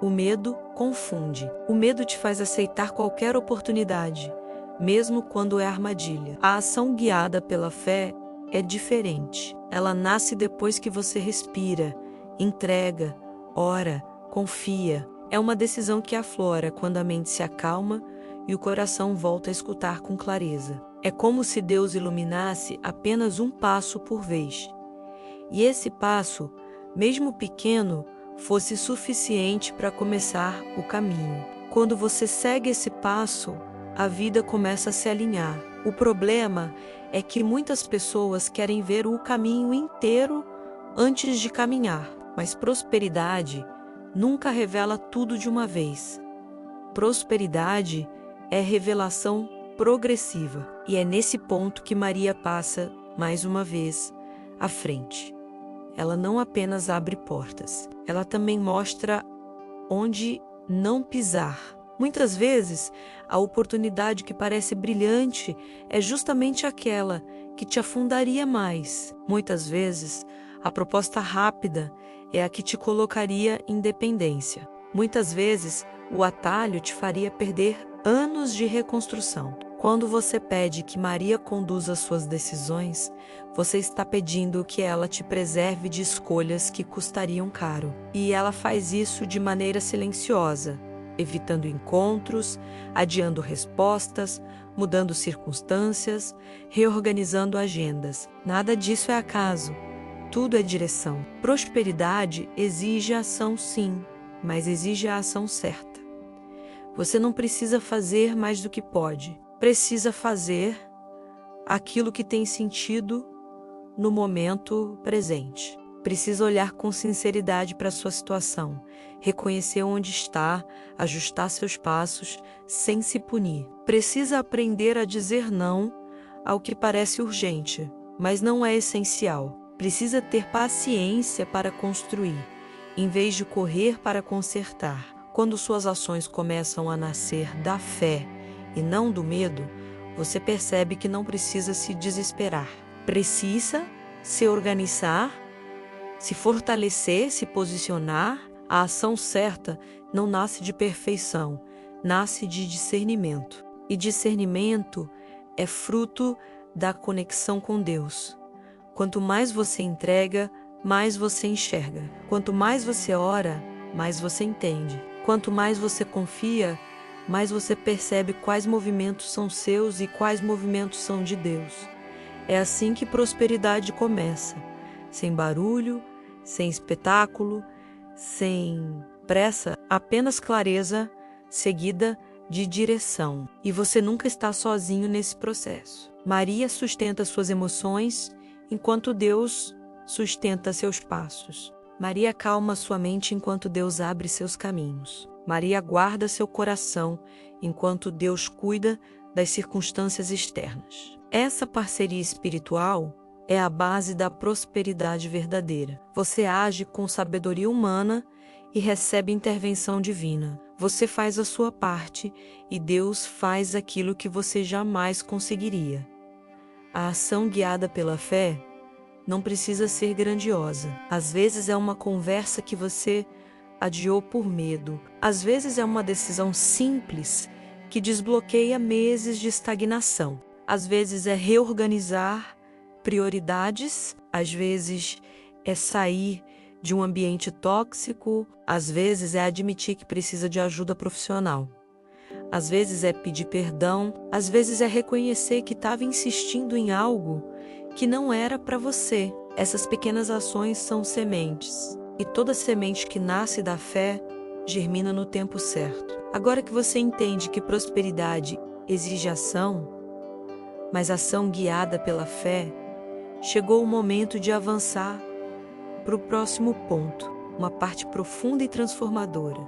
O medo confunde. O medo te faz aceitar qualquer oportunidade, mesmo quando é armadilha. A ação guiada pela fé é diferente. Ela nasce depois que você respira, entrega, ora, confia. É uma decisão que aflora quando a mente se acalma e o coração volta a escutar com clareza. É como se Deus iluminasse apenas um passo por vez. E esse passo, mesmo pequeno, fosse suficiente para começar o caminho. Quando você segue esse passo, a vida começa a se alinhar. O problema é que muitas pessoas querem ver o caminho inteiro antes de caminhar, mas prosperidade nunca revela tudo de uma vez. Prosperidade é revelação progressiva, e é nesse ponto que Maria passa mais uma vez, à frente. Ela não apenas abre portas, ela também mostra onde não pisar. Muitas vezes, a oportunidade que parece brilhante é justamente aquela que te afundaria mais. Muitas vezes, a proposta rápida é a que te colocaria em dependência. Muitas vezes, o atalho te faria perder anos de reconstrução. Quando você pede que Maria conduza suas decisões, você está pedindo que ela te preserve de escolhas que custariam caro. E ela faz isso de maneira silenciosa, evitando encontros, adiando respostas, mudando circunstâncias, reorganizando agendas. Nada disso é acaso. Tudo é direção. Prosperidade exige ação, sim, mas exige a ação certa. Você não precisa fazer mais do que pode. Precisa fazer aquilo que tem sentido no momento presente. Precisa olhar com sinceridade para a sua situação, reconhecer onde está, ajustar seus passos, sem se punir. Precisa aprender a dizer não ao que parece urgente, mas não é essencial. Precisa ter paciência para construir, em vez de correr para consertar. Quando suas ações começam a nascer da fé e não do medo, você percebe que não precisa se desesperar. Precisa se organizar, se fortalecer, se posicionar. A ação certa não nasce de perfeição, nasce de discernimento. E discernimento é fruto da conexão com Deus. Quanto mais você entrega, mais você enxerga. Quanto mais você ora, mais você entende. Quanto mais você confia, mais você percebe quais movimentos são seus e quais movimentos são de Deus. É assim que prosperidade começa, sem barulho, sem espetáculo, sem pressa, apenas clareza seguida de direção. E você nunca está sozinho nesse processo. Maria sustenta suas emoções, enquanto Deus sustenta seus passos. Maria acalma sua mente enquanto Deus abre seus caminhos. Maria guarda seu coração enquanto Deus cuida das circunstâncias externas. Essa parceria espiritual é a base da prosperidade verdadeira. Você age com sabedoria humana e recebe intervenção divina. Você faz a sua parte e Deus faz aquilo que você jamais conseguiria. A ação guiada pela fé não precisa ser grandiosa. Às vezes é uma conversa que você adiou por medo. Às vezes é uma decisão simples que desbloqueia meses de estagnação. Às vezes é reorganizar prioridades. Às vezes é sair de um ambiente tóxico. Às vezes é admitir que precisa de ajuda profissional. Às vezes é pedir perdão. Às vezes é reconhecer que estava insistindo em algo que não era para você. Essas pequenas ações são sementes. E toda semente que nasce da fé germina no tempo certo. Agora que você entende que prosperidade exige ação, mas ação guiada pela fé, chegou o momento de avançar para o próximo ponto, uma parte profunda e transformadora,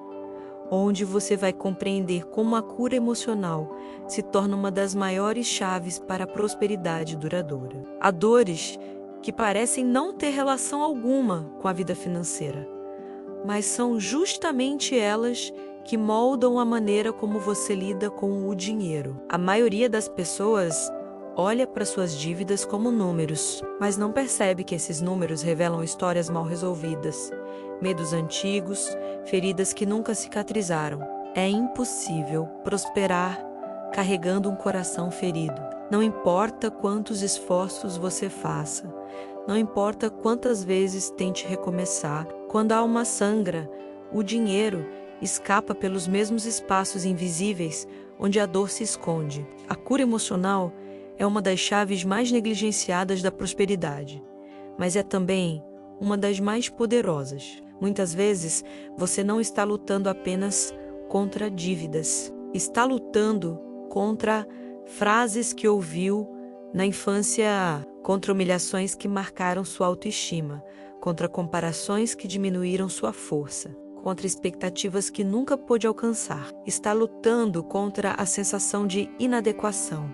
onde você vai compreender como a cura emocional se torna uma das maiores chaves para a prosperidade duradoura. Há dores que parecem não ter relação alguma com a vida financeira, mas são justamente elas que moldam a maneira como você lida com o dinheiro. A maioria das pessoas olha para suas dívidas como números, mas não percebe que esses números revelam histórias mal resolvidas, medos antigos, feridas que nunca cicatrizaram. É impossível prosperar carregando um coração ferido. Não importa quantos esforços você faça, não importa quantas vezes tente recomeçar, quando a alma sangra, o dinheiro escapa pelos mesmos espaços invisíveis onde a dor se esconde. A cura emocional é uma das chaves mais negligenciadas da prosperidade, mas é também uma das mais poderosas. Muitas vezes, você não está lutando apenas contra dívidas, está lutando contra frases que ouviu na infância, contra humilhações que marcaram sua autoestima, contra comparações que diminuíram sua força, contra expectativas que nunca pôde alcançar. Está lutando contra a sensação de inadequação,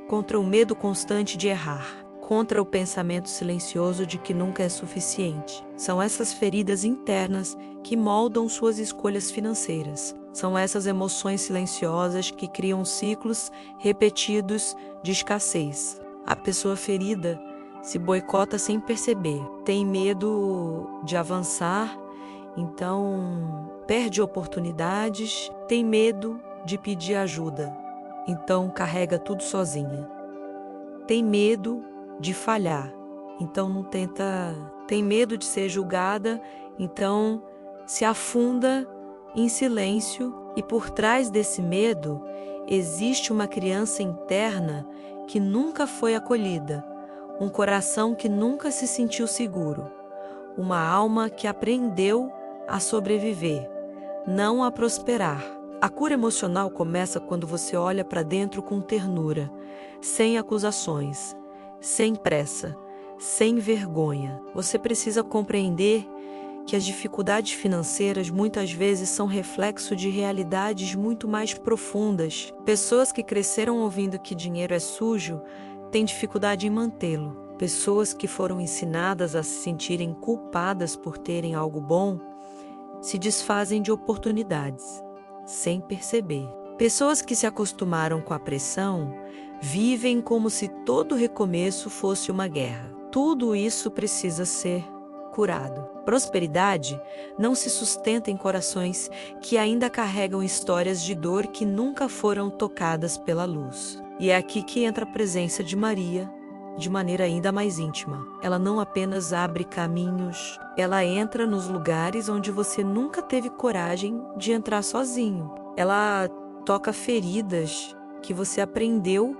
contra o medo constante de errar, contra o pensamento silencioso de que nunca é suficiente. São essas feridas internas que moldam suas escolhas financeiras. São essas emoções silenciosas que criam ciclos repetidos de escassez. A pessoa ferida se boicota sem perceber, tem medo de avançar, então perde oportunidades, tem medo de pedir ajuda, então carrega tudo sozinha. Tem medo de falhar, então não tenta. Tem medo de ser julgada, então se afunda em silêncio, e por trás desse medo existe uma criança interna que nunca foi acolhida, um coração que nunca se sentiu seguro, uma alma que aprendeu a sobreviver, não a prosperar. A cura emocional começa quando você olha para dentro com ternura, sem acusações, sem pressa, sem vergonha. Você precisa compreender que as dificuldades financeiras muitas vezes são reflexo de realidades muito mais profundas. Pessoas que cresceram ouvindo que dinheiro é sujo têm dificuldade em mantê-lo. Pessoas que foram ensinadas a se sentirem culpadas por terem algo bom se desfazem de oportunidades, sem perceber. Pessoas que se acostumaram com a pressão vivem como se todo recomeço fosse uma guerra. Tudo isso precisa ser curado. Prosperidade não se sustenta em corações que ainda carregam histórias de dor que nunca foram tocadas pela luz. E é aqui que entra a presença de Maria, de maneira ainda mais íntima. Ela não apenas abre caminhos, ela entra nos lugares onde você nunca teve coragem de entrar sozinho. Ela toca feridas que você aprendeu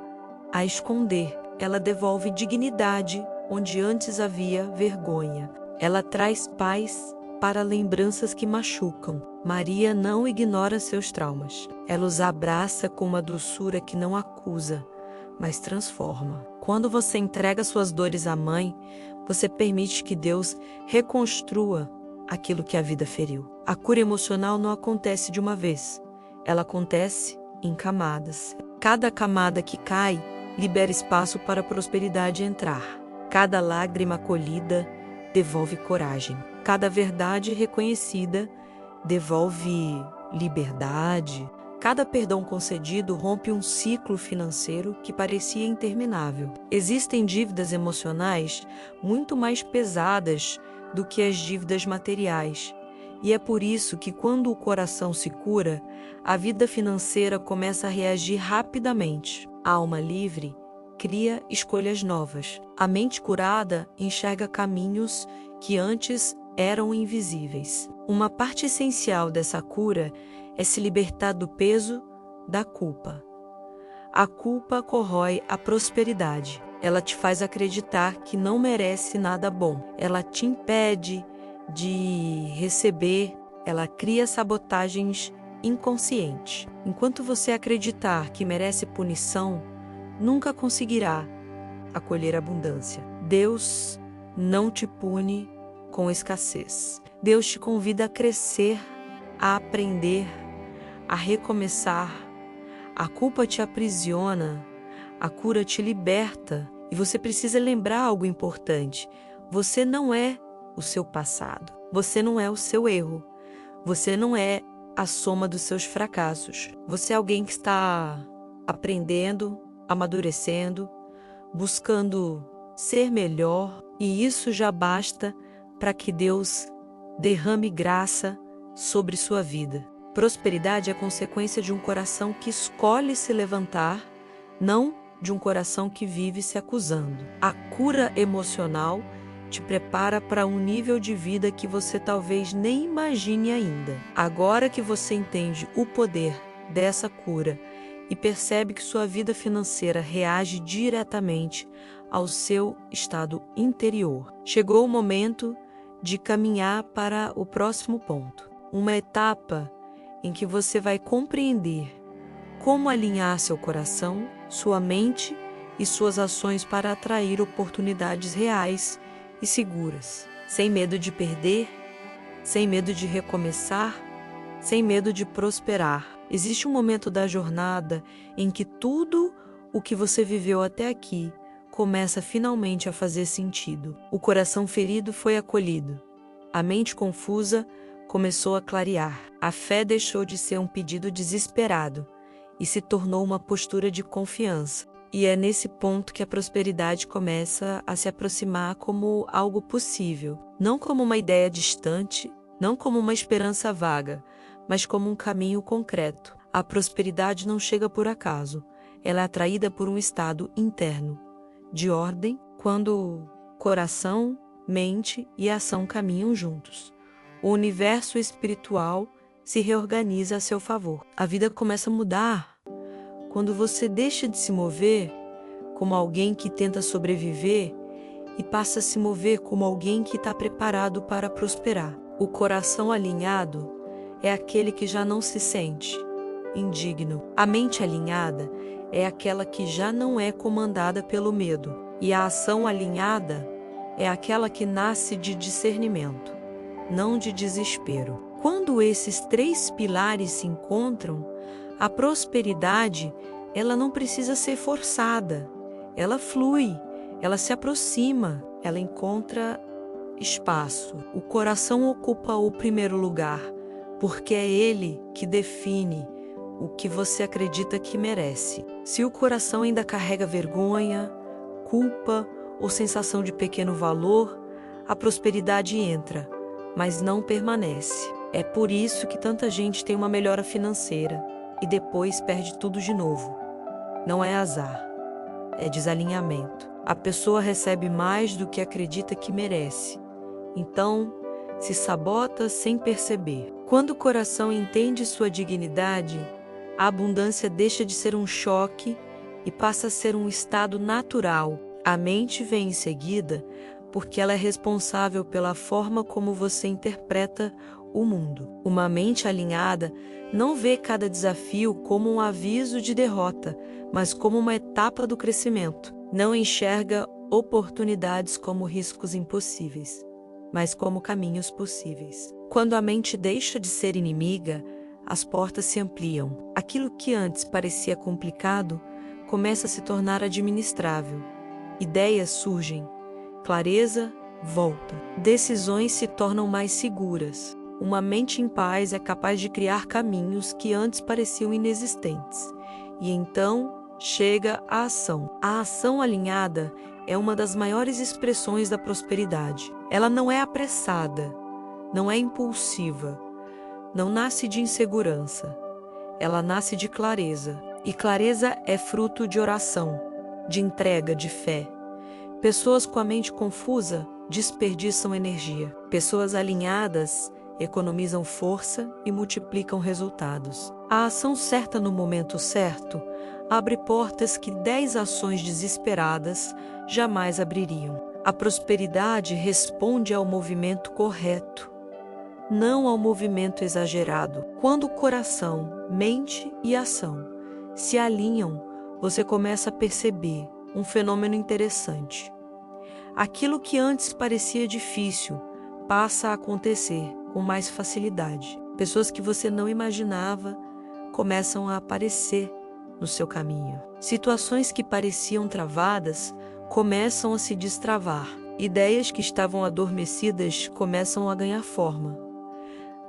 a esconder. Ela devolve dignidade onde antes havia vergonha. Ela traz paz para lembranças que machucam. Maria não ignora seus traumas. Ela os abraça com uma doçura que não acusa, mas transforma. Quando você entrega suas dores à Mãe, você permite que Deus reconstrua aquilo que a vida feriu. A cura emocional não acontece de uma vez. Ela acontece em camadas. Cada camada que cai libera espaço para a prosperidade entrar. Cada lágrima acolhida devolve coragem. Cada verdade reconhecida devolve liberdade. Cada perdão concedido rompe um ciclo financeiro que parecia interminável. Existem dívidas emocionais muito mais pesadas do que as dívidas materiais. E é por isso que, quando o coração se cura, a vida financeira começa a reagir rapidamente. A alma livre cria escolhas novas. A mente curada enxerga caminhos que antes eram invisíveis. Uma parte essencial dessa cura é se libertar do peso da culpa. A culpa corrói a prosperidade. Ela te faz acreditar que não merece nada bom. Ela te impede de receber. Ela cria sabotagens inconscientes. Enquanto você acreditar que merece punição, nunca conseguirá acolher abundância. Deus não te pune com escassez. Deus te convida a crescer, a aprender, a recomeçar. A culpa te aprisiona, a cura te liberta. E você precisa lembrar algo importante. Você não é o seu passado. Você não é o seu erro. Você não é a soma dos seus fracassos. Você é alguém que está aprendendo, amadurecendo, buscando ser melhor. E isso já basta para que Deus derrame graça sobre sua vida. Prosperidade é consequência de um coração que escolhe se levantar, não de um coração que vive se acusando. A cura emocional te prepara para um nível de vida que você talvez nem imagine ainda. Agora que você entende o poder dessa cura e percebe que sua vida financeira reage diretamente ao seu estado interior, chegou o momento de caminhar para o próximo ponto. Uma etapa em que você vai compreender como alinhar seu coração, sua mente e suas ações para atrair oportunidades reais e seguras, sem medo de perder, sem medo de recomeçar, sem medo de prosperar. Existe um momento da jornada em que tudo o que você viveu até aqui começa finalmente a fazer sentido. O coração ferido foi acolhido. A mente confusa começou a clarear. A fé deixou de ser um pedido desesperado e se tornou uma postura de confiança. E é nesse ponto que a prosperidade começa a se aproximar como algo possível, não como uma ideia distante, não como uma esperança vaga, mas como um caminho concreto. A prosperidade não chega por acaso, ela é atraída por um estado interno, de ordem, quando coração, mente e ação caminham juntos. O universo espiritual se reorganiza a seu favor. A vida começa a mudar quando você deixa de se mover como alguém que tenta sobreviver e passa a se mover como alguém que está preparado para prosperar. O coração alinhado é aquele que já não se sente indigno. A mente alinhada é aquela que já não é comandada pelo medo. E a ação alinhada é aquela que nasce de discernimento, não de desespero. Quando esses três pilares se encontram, a prosperidade, ela não precisa ser forçada. Ela flui, ela se aproxima, ela encontra espaço. O coração ocupa o primeiro lugar, porque é ele que define o que você acredita que merece. Se o coração ainda carrega vergonha, culpa ou sensação de pequeno valor, a prosperidade entra, mas não permanece. É por isso que tanta gente tem uma melhora financeira e depois perde tudo de novo. Não é azar, é desalinhamento. A pessoa recebe mais do que acredita que merece, então se sabota sem perceber. Quando o coração entende sua dignidade, a abundância deixa de ser um choque e passa a ser um estado natural. A mente vem em seguida porque ela é responsável pela forma como você interpreta o mundo. Uma mente alinhada não vê cada desafio como um aviso de derrota, mas como uma etapa do crescimento. Não enxerga oportunidades como riscos impossíveis, mas como caminhos possíveis. Quando a mente deixa de ser inimiga, as portas se ampliam. Aquilo que antes parecia complicado começa a se tornar administrável. Ideias surgem, clareza volta, decisões se tornam mais seguras. Uma mente em paz é capaz de criar caminhos que antes pareciam inexistentes. E então chega a ação. A ação alinhada é uma das maiores expressões da prosperidade. Ela não é apressada, não é impulsiva, não nasce de insegurança. Ela nasce de clareza. E clareza é fruto de oração, de entrega, de fé. Pessoas com a mente confusa desperdiçam energia. Pessoas alinhadas economizam força e multiplicam resultados. A ação certa no momento certo abre portas que 10 ações desesperadas jamais abririam. A prosperidade responde ao movimento correto, não ao movimento exagerado. Quando o coração, mente e ação se alinham, você começa a perceber um fenômeno interessante. Aquilo que antes parecia difícil passa a acontecer com mais facilidade. Pessoas que você não imaginava começam a aparecer no seu caminho. Situações que pareciam travadas começam a se destravar. Ideias que estavam adormecidas começam a ganhar forma.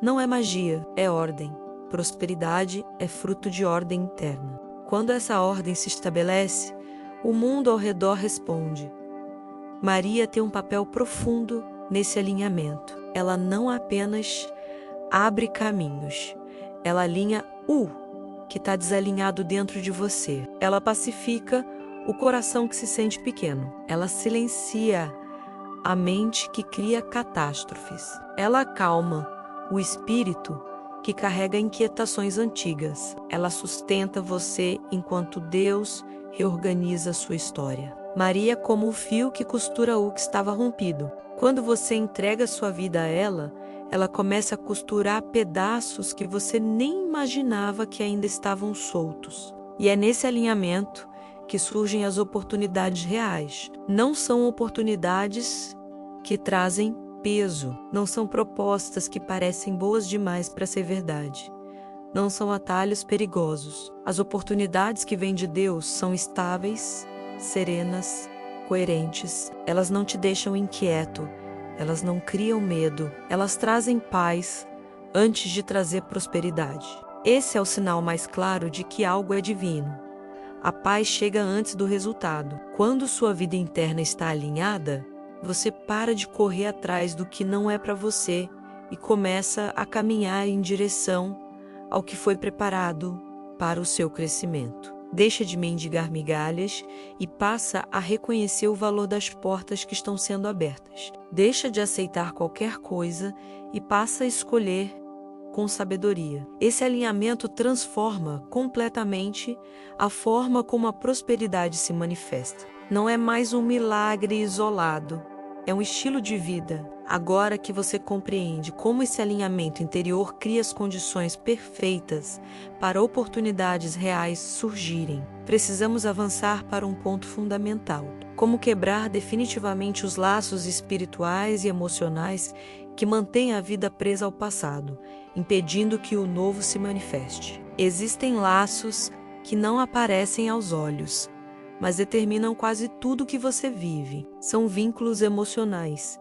Não é magia, é ordem. Prosperidade é fruto de ordem interna. Quando essa ordem se estabelece, o mundo ao redor responde. Maria tem um papel profundo nesse alinhamento. Ela não apenas abre caminhos, ela alinha o que está desalinhado dentro de você. Ela pacifica o coração que se sente pequeno. Ela silencia a mente que cria catástrofes. Ela acalma o espírito que carrega inquietações antigas. Ela sustenta você enquanto Deus reorganiza sua história. Maria é como o fio que costura o que estava rompido. Quando você entrega sua vida a ela, ela começa a costurar pedaços que você nem imaginava que ainda estavam soltos. E é nesse alinhamento que surgem as oportunidades reais. Não são oportunidades que trazem peso, não são propostas que parecem boas demais para ser verdade. Não são atalhos perigosos. As oportunidades que vêm de Deus são estáveis, serenas, coerentes, elas não te deixam inquieto, elas não criam medo, elas trazem paz antes de trazer prosperidade. Esse é o sinal mais claro de que algo é divino. A paz chega antes do resultado. Quando sua vida interna está alinhada, você para de correr atrás do que não é para você e começa a caminhar em direção ao que foi preparado para o seu crescimento. Deixa de mendigar migalhas e passa a reconhecer o valor das portas que estão sendo abertas. Deixa de aceitar qualquer coisa e passa a escolher com sabedoria. Esse alinhamento transforma completamente a forma como a prosperidade se manifesta. Não é mais um milagre isolado, é um estilo de vida. Agora que você compreende como esse alinhamento interior cria as condições perfeitas para oportunidades reais surgirem, precisamos avançar para um ponto fundamental: como quebrar definitivamente os laços espirituais e emocionais que mantêm a vida presa ao passado, impedindo que o novo se manifeste. Existem laços que não aparecem aos olhos, mas determinam quase tudo que você vive. São vínculos emocionais,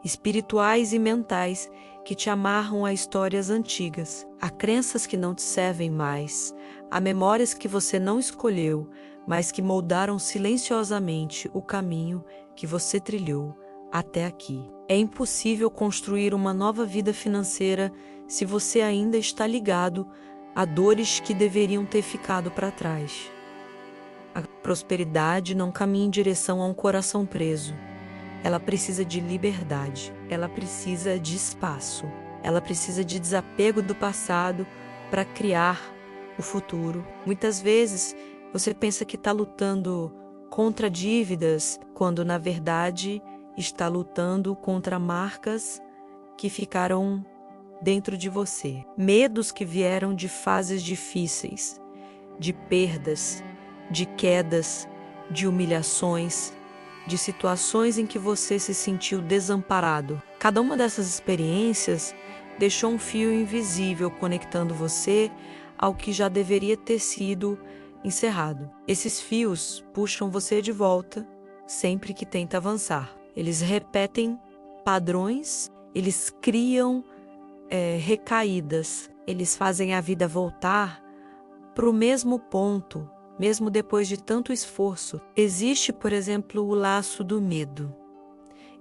espirituais e mentais que te amarram a histórias antigas, a crenças que não te servem mais, a memórias que você não escolheu, mas que moldaram silenciosamente o caminho que você trilhou até aqui. É impossível construir uma nova vida financeira se você ainda está ligado a dores que deveriam ter ficado para trás. A prosperidade não caminha em direção a um coração preso. Ela precisa de liberdade, ela precisa de espaço, ela precisa de desapego do passado para criar o futuro. Muitas vezes você pensa que está lutando contra dívidas, quando na verdade está lutando contra marcas que ficaram dentro de você. Medos que vieram de fases difíceis, de perdas, de quedas, de humilhações, de situações em que você se sentiu desamparado. Cada uma dessas experiências deixou um fio invisível conectando você ao que já deveria ter sido encerrado. Esses fios puxam você de volta sempre que tenta avançar. Eles repetem padrões, eles criam recaídas, eles fazem a vida voltar para o mesmo ponto, mesmo depois de tanto esforço. Existe, por exemplo, o laço do medo.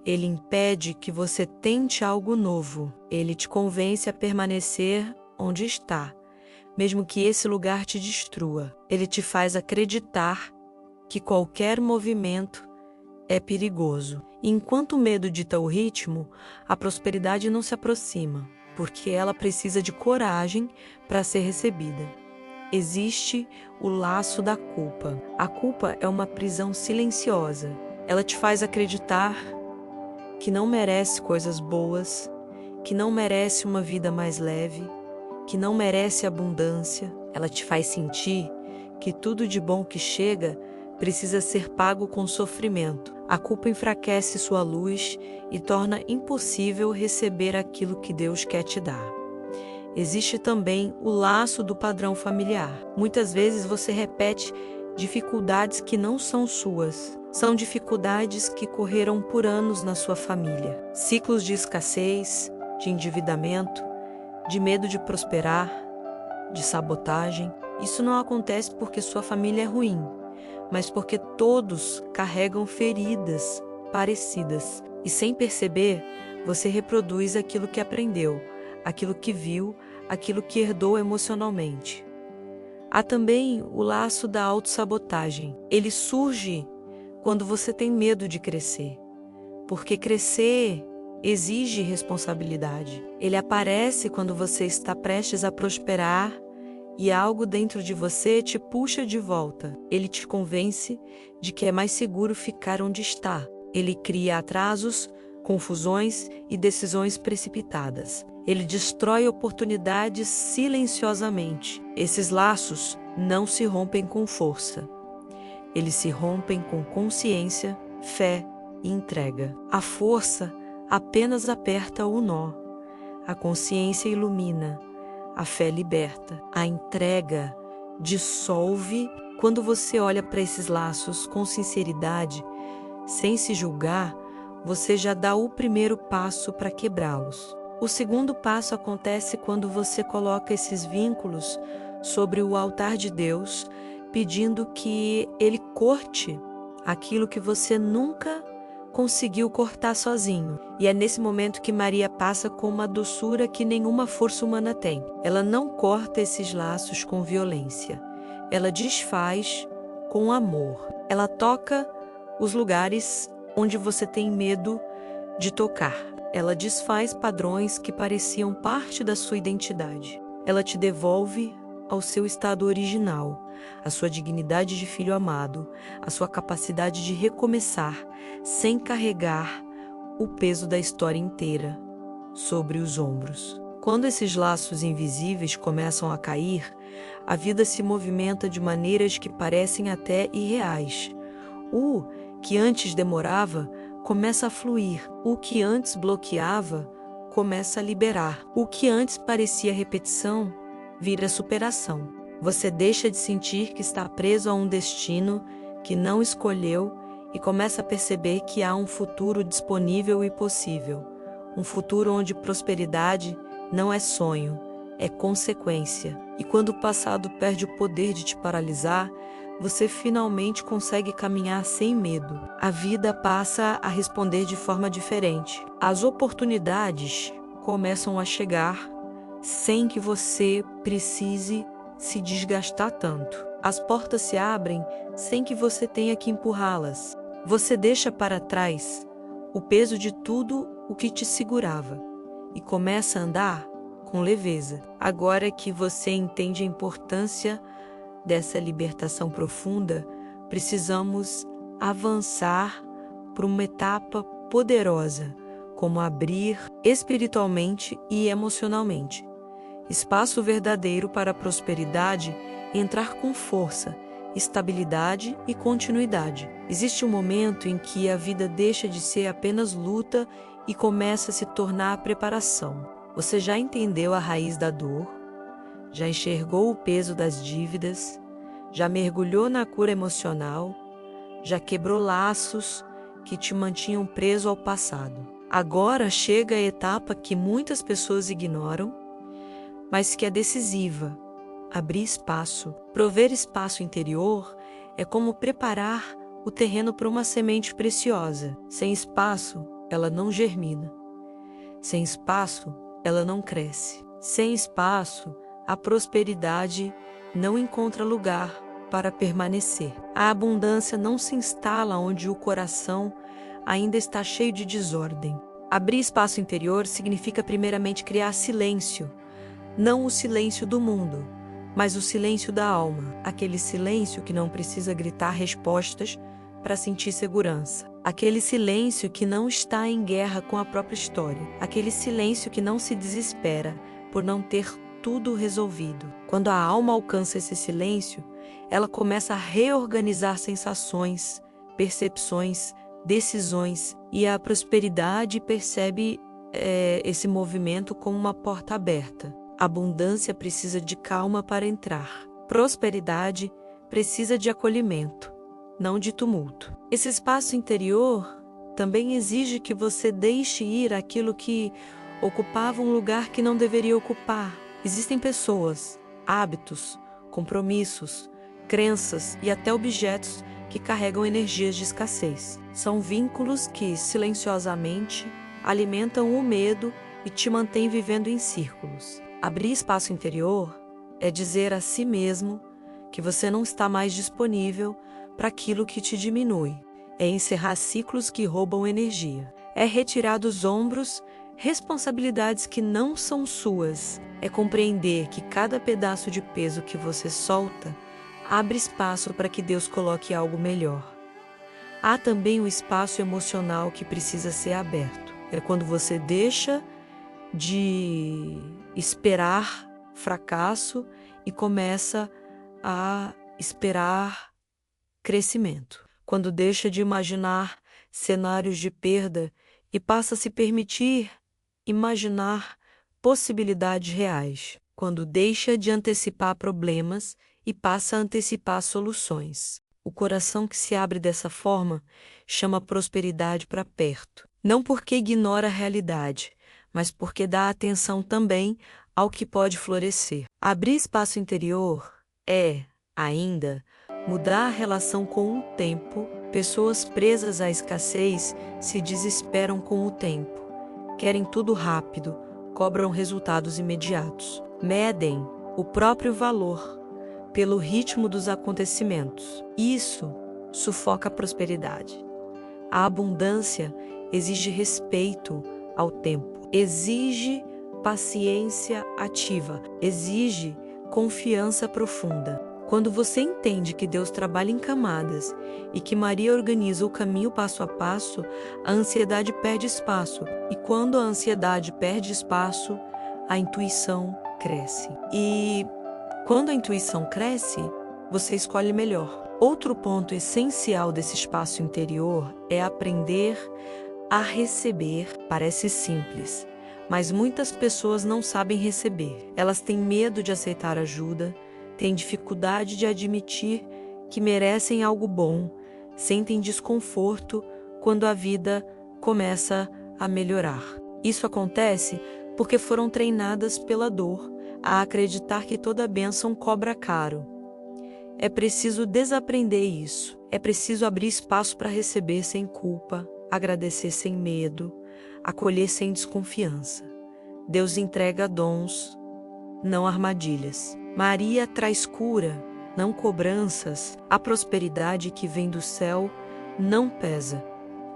Ele impede que você tente algo novo. Ele te convence a permanecer onde está, mesmo que esse lugar te destrua. Ele te faz acreditar que qualquer movimento é perigoso. E enquanto o medo dita o ritmo, a prosperidade não se aproxima, porque ela precisa de coragem para ser recebida. Existe o laço da culpa. A culpa é uma prisão silenciosa. Ela te faz acreditar que não merece coisas boas, que não merece uma vida mais leve, que não merece abundância. Ela te faz sentir que tudo de bom que chega precisa ser pago com sofrimento. A culpa enfraquece sua luz e torna impossível receber aquilo que Deus quer te dar. Existe também o laço do padrão familiar. Muitas vezes você repete dificuldades que não são suas. São dificuldades que correram por anos na sua família. Ciclos de escassez, de endividamento, de medo de prosperar, de sabotagem. Isso não acontece porque sua família é ruim, mas porque todos carregam feridas parecidas. E sem perceber, você reproduz aquilo que aprendeu, aquilo que viu, aquilo que herdou emocionalmente. Há também o laço da autossabotagem. Ele surge quando você tem medo de crescer, porque crescer exige responsabilidade. Ele aparece quando você está prestes a prosperar e algo dentro de você te puxa de volta. Ele te convence de que é mais seguro ficar onde está. Ele cria atrasos, confusões e decisões precipitadas. Ele destrói oportunidades silenciosamente. Esses laços não se rompem com força. Eles se rompem com consciência, fé e entrega. A força apenas aperta o nó. A consciência ilumina. A fé liberta. A entrega dissolve. Quando você olha para esses laços com sinceridade, Sem se julgar, você já dá o primeiro passo para quebrá-los. O segundo passo acontece quando você coloca esses vínculos sobre o altar de Deus, pedindo que Ele corte aquilo que você nunca conseguiu cortar sozinho. E é nesse momento que Maria passa com uma doçura que nenhuma força humana tem. Ela não corta esses laços com violência. Ela desfaz com amor. Ela toca os lugares onde você tem medo de tocar. Ela desfaz padrões que pareciam parte da sua identidade. Ela te devolve ao seu estado original, a sua dignidade de filho amado, a sua capacidade de recomeçar sem carregar o peso da história inteira sobre os ombros. Quando esses laços invisíveis começam a cair, a vida se movimenta de maneiras que parecem até irreais. O que antes demorava começa a fluir. O que antes bloqueava começa a liberar. O que antes parecia repetição vira superação. Você deixa de sentir que está preso a um destino que não escolheu e começa a perceber que há um futuro disponível e possível. Um futuro onde prosperidade não é sonho, é consequência. E quando o passado perde o poder de te paralisar, você finalmente consegue caminhar sem medo. A vida passa a responder de forma diferente. As oportunidades começam a chegar sem que você precise se desgastar tanto. As portas se abrem sem que você tenha que empurrá-las. Você deixa para trás o peso de tudo o que te segurava e começa a andar com leveza. Agora que você entende a importância dessa libertação profunda, precisamos avançar para uma etapa poderosa, como abrir espiritualmente e emocionalmente. Espaço verdadeiro para a prosperidade entrar com força, estabilidade e continuidade. Existe um momento em que a vida deixa de ser apenas luta e começa a se tornar preparação. Você já entendeu a raiz da dor, já enxergou o peso das dívidas, já mergulhou na cura emocional, já quebrou laços que te mantinham preso ao passado. Agora chega a etapa que muitas pessoas ignoram, mas que é decisiva: abrir espaço. Prover espaço interior é como preparar o terreno para uma semente preciosa. Sem espaço, ela não germina. Sem espaço, ela não cresce. Sem espaço, a prosperidade não encontra lugar para permanecer. A abundância não se instala onde o coração ainda está cheio de desordem. Abrir espaço interior significa primeiramente criar silêncio, não o silêncio do mundo, mas o silêncio da alma, aquele silêncio que não precisa gritar respostas para sentir segurança. Aquele silêncio que não está em guerra com a própria história. Aquele silêncio que não se desespera por não ter tudo resolvido. Quando a alma alcança esse silêncio, ela começa a reorganizar sensações, percepções, decisões, e a prosperidade percebe esse movimento como uma porta aberta. Abundância precisa de calma para entrar. Prosperidade precisa de acolhimento, não de tumulto. Esse espaço interior também exige que você deixe ir aquilo que ocupava um lugar que não deveria ocupar. Existem pessoas, hábitos, compromissos, crenças e até objetos que carregam energias de escassez. São vínculos que, silenciosamente, alimentam o medo e te mantêm vivendo em círculos. Abrir espaço interior é dizer a si mesmo que você não está mais disponível para aquilo que te diminui. É encerrar ciclos que roubam energia. É retirar dos ombros responsabilidades que não são suas. É compreender que cada pedaço de peso que você solta abre espaço para que Deus coloque algo melhor. Há também o espaço emocional que precisa ser aberto. É quando você deixa de esperar fracasso e começa a esperar crescimento. Quando deixa de imaginar cenários de perda e passa a se permitir imaginar possibilidades reais. Quando deixa de antecipar problemas e passa a antecipar soluções. O coração que se abre dessa forma chama a prosperidade para perto. Não porque ignora a realidade, mas porque dá atenção também ao que pode florescer. Abrir espaço interior é, ainda, mudar a relação com o tempo. Pessoas presas à escassez se desesperam com o tempo. Querem tudo rápido, cobram resultados imediatos. Medem o próprio valor pelo ritmo dos acontecimentos. Isso sufoca a prosperidade. A abundância exige respeito ao tempo, exige paciência ativa, exige confiança profunda. Quando você entende que Deus trabalha em camadas e que Maria organiza o caminho passo a passo, a ansiedade perde espaço. E quando a ansiedade perde espaço, a intuição cresce. E quando a intuição cresce, você escolhe melhor. Outro ponto essencial desse espaço interior é aprender a receber. Parece simples, mas muitas pessoas não sabem receber. Elas têm medo de aceitar ajuda, têm dificuldade de admitir que merecem algo bom, sentem desconforto quando a vida começa a melhorar. Isso acontece porque foram treinadas pela dor a acreditar que toda bênção cobra caro. É preciso desaprender isso. É preciso abrir espaço para receber sem culpa, agradecer sem medo, acolher sem desconfiança. Deus entrega dons, não armadilhas. Maria traz cura, não cobranças. A prosperidade que vem do céu não pesa,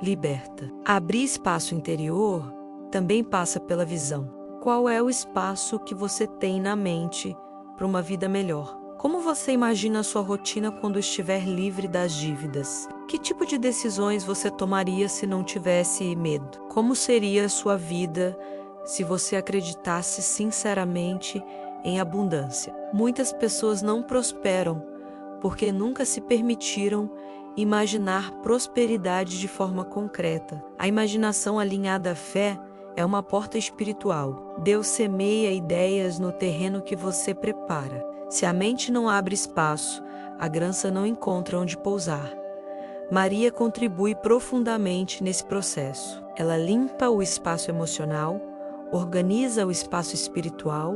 liberta. Abrir espaço interior também passa pela visão. Qual é o espaço que você tem na mente para uma vida melhor? Como você imagina a sua rotina quando estiver livre das dívidas? Que tipo de decisões você tomaria se não tivesse medo? Como seria a sua vida se você acreditasse sinceramente em abundância? Muitas pessoas não prosperam porque nunca se permitiram imaginar prosperidade de forma concreta. A imaginação alinhada à fé é uma porta espiritual. Deus semeia ideias no terreno que você prepara. Se a mente não abre espaço, a graça não encontra onde pousar. Maria contribui profundamente nesse processo. Ela limpa o espaço emocional, organiza o espaço espiritual,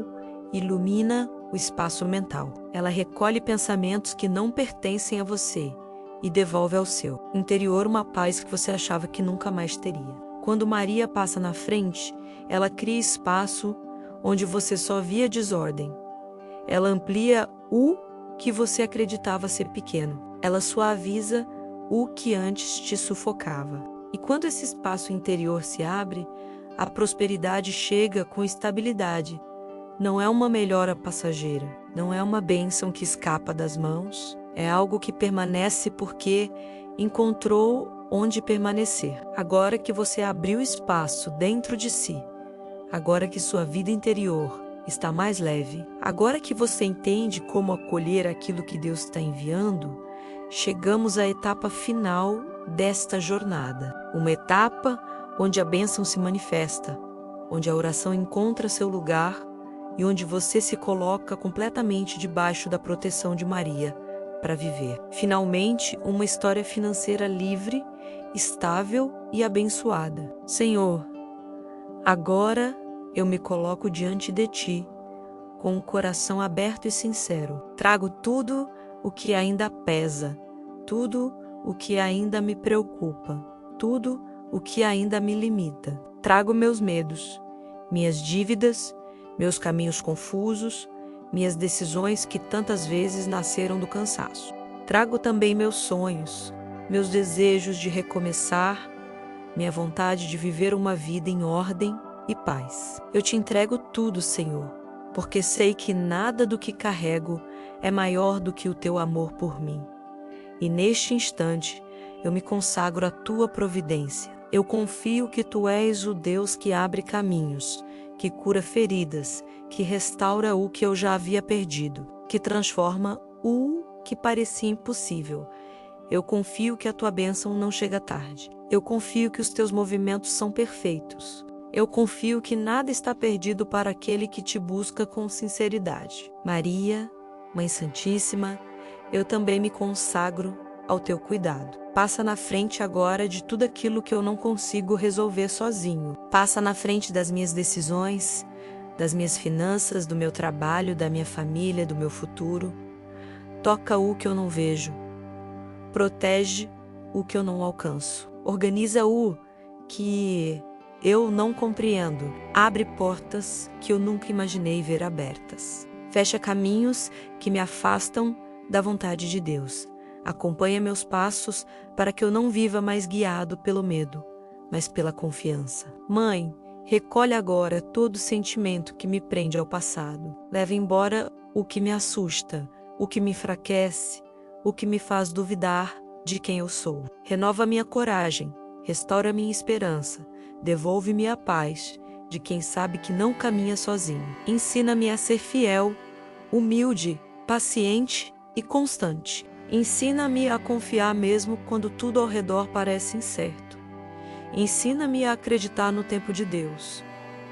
ilumina o espaço mental. Ela recolhe pensamentos que não pertencem a você e devolve ao seu interior uma paz que você achava que nunca mais teria. Quando Maria passa na frente, ela cria espaço onde você só via desordem. Ela amplia o que você acreditava ser pequeno. Ela suaviza o que antes te sufocava. E quando esse espaço interior se abre, a prosperidade chega com estabilidade. Não é uma melhora passageira, não é uma bênção que escapa das mãos, é algo que permanece porque encontrou onde permanecer. Agora que você abriu espaço dentro de si, agora que sua vida interior está mais leve, agora que você entende como acolher aquilo que Deus está enviando, chegamos à etapa final desta jornada. Uma etapa onde a bênção se manifesta, onde a oração encontra seu lugar e onde você se coloca completamente debaixo da proteção de Maria para viver. Finalmente, uma história financeira livre, estável e abençoada. Senhor, agora eu me coloco diante de Ti, com o coração aberto e sincero. Trago tudo o que ainda pesa, tudo o que ainda me preocupa, tudo o que ainda me limita. Trago meus medos, minhas dívidas, meus caminhos confusos, minhas decisões que tantas vezes nasceram do cansaço. Trago também meus sonhos, meus desejos de recomeçar, minha vontade de viver uma vida em ordem e paz. Eu te entrego tudo, Senhor, porque sei que nada do que carrego é maior do que o teu amor por mim. E neste instante, eu me consagro à tua providência. Eu confio que tu és o Deus que abre caminhos, que cura feridas, que restaura o que eu já havia perdido, que transforma o que parecia impossível. Eu confio que a tua bênção não chega tarde. Eu confio que os teus movimentos são perfeitos. Eu confio que nada está perdido para aquele que te busca com sinceridade. Maria, Mãe Santíssima, eu também me consagro ao teu cuidado. Passa na frente agora de tudo aquilo que eu não consigo resolver sozinho. Passa na frente das minhas decisões, das minhas finanças, do meu trabalho, da minha família, do meu futuro. Toca o que eu não vejo. Protege o que eu não alcanço. Organiza o que eu não compreendo. Abre portas que eu nunca imaginei ver abertas. Fecha caminhos que me afastam da vontade de Deus. Acompanha meus passos para que eu não viva mais guiado pelo medo, mas pela confiança. Mãe, recolhe agora todo sentimento que me prende ao passado. Leva embora o que me assusta, o que me enfraquece, o que me faz duvidar de quem eu sou. Renova minha coragem, restaura minha esperança, devolve-me a paz de quem sabe que não caminha sozinho. Ensina-me a ser fiel, humilde, paciente e constante. Ensina-me a confiar mesmo quando tudo ao redor parece incerto. Ensina-me a acreditar no tempo de Deus,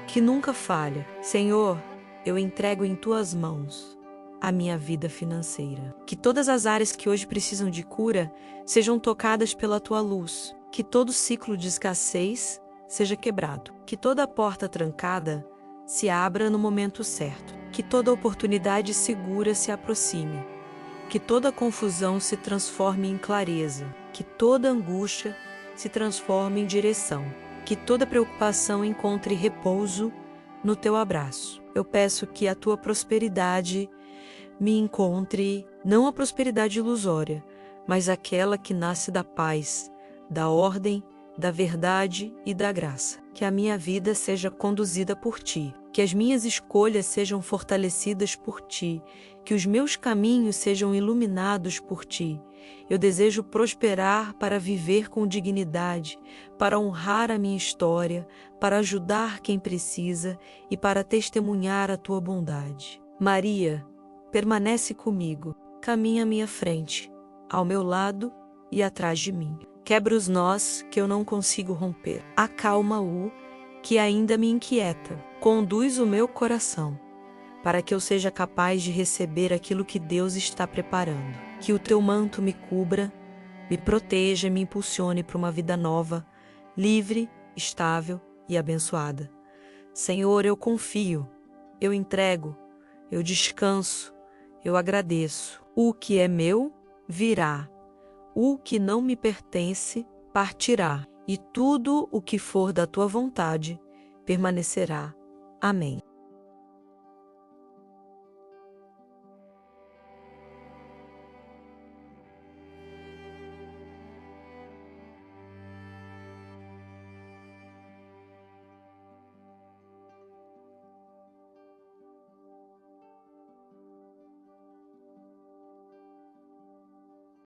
que nunca falha. Senhor, eu entrego em tuas mãos a minha vida financeira. Que todas as áreas que hoje precisam de cura sejam tocadas pela tua luz. Que todo ciclo de escassez seja quebrado. Que toda porta trancada se abra no momento certo. Que toda oportunidade segura se aproxime. Que toda confusão se transforme em clareza. Que toda angústia se transforme em direção. Que toda preocupação encontre repouso no teu abraço. Eu peço que a tua prosperidade me encontre, não a prosperidade ilusória, mas aquela que nasce da paz, da ordem, da verdade e da graça. Que a minha vida seja conduzida por ti, que as minhas escolhas sejam fortalecidas por ti, que os meus caminhos sejam iluminados por ti. Eu desejo prosperar para viver com dignidade, para honrar a minha história, para ajudar quem precisa e para testemunhar a tua bondade. Maria, permanece comigo, caminha à minha frente, ao meu lado e atrás de mim. Quebra os nós que eu não consigo romper. Acalma-o que ainda me inquieta. Conduz o meu coração, para que eu seja capaz de receber aquilo que Deus está preparando. Que o teu manto me cubra, me proteja e me impulsione para uma vida nova, livre, estável e abençoada. Senhor, eu confio, eu entrego, eu descanso, eu agradeço. O que é meu, virá. O que não me pertence, partirá. E tudo o que for da tua vontade, permanecerá. Amém.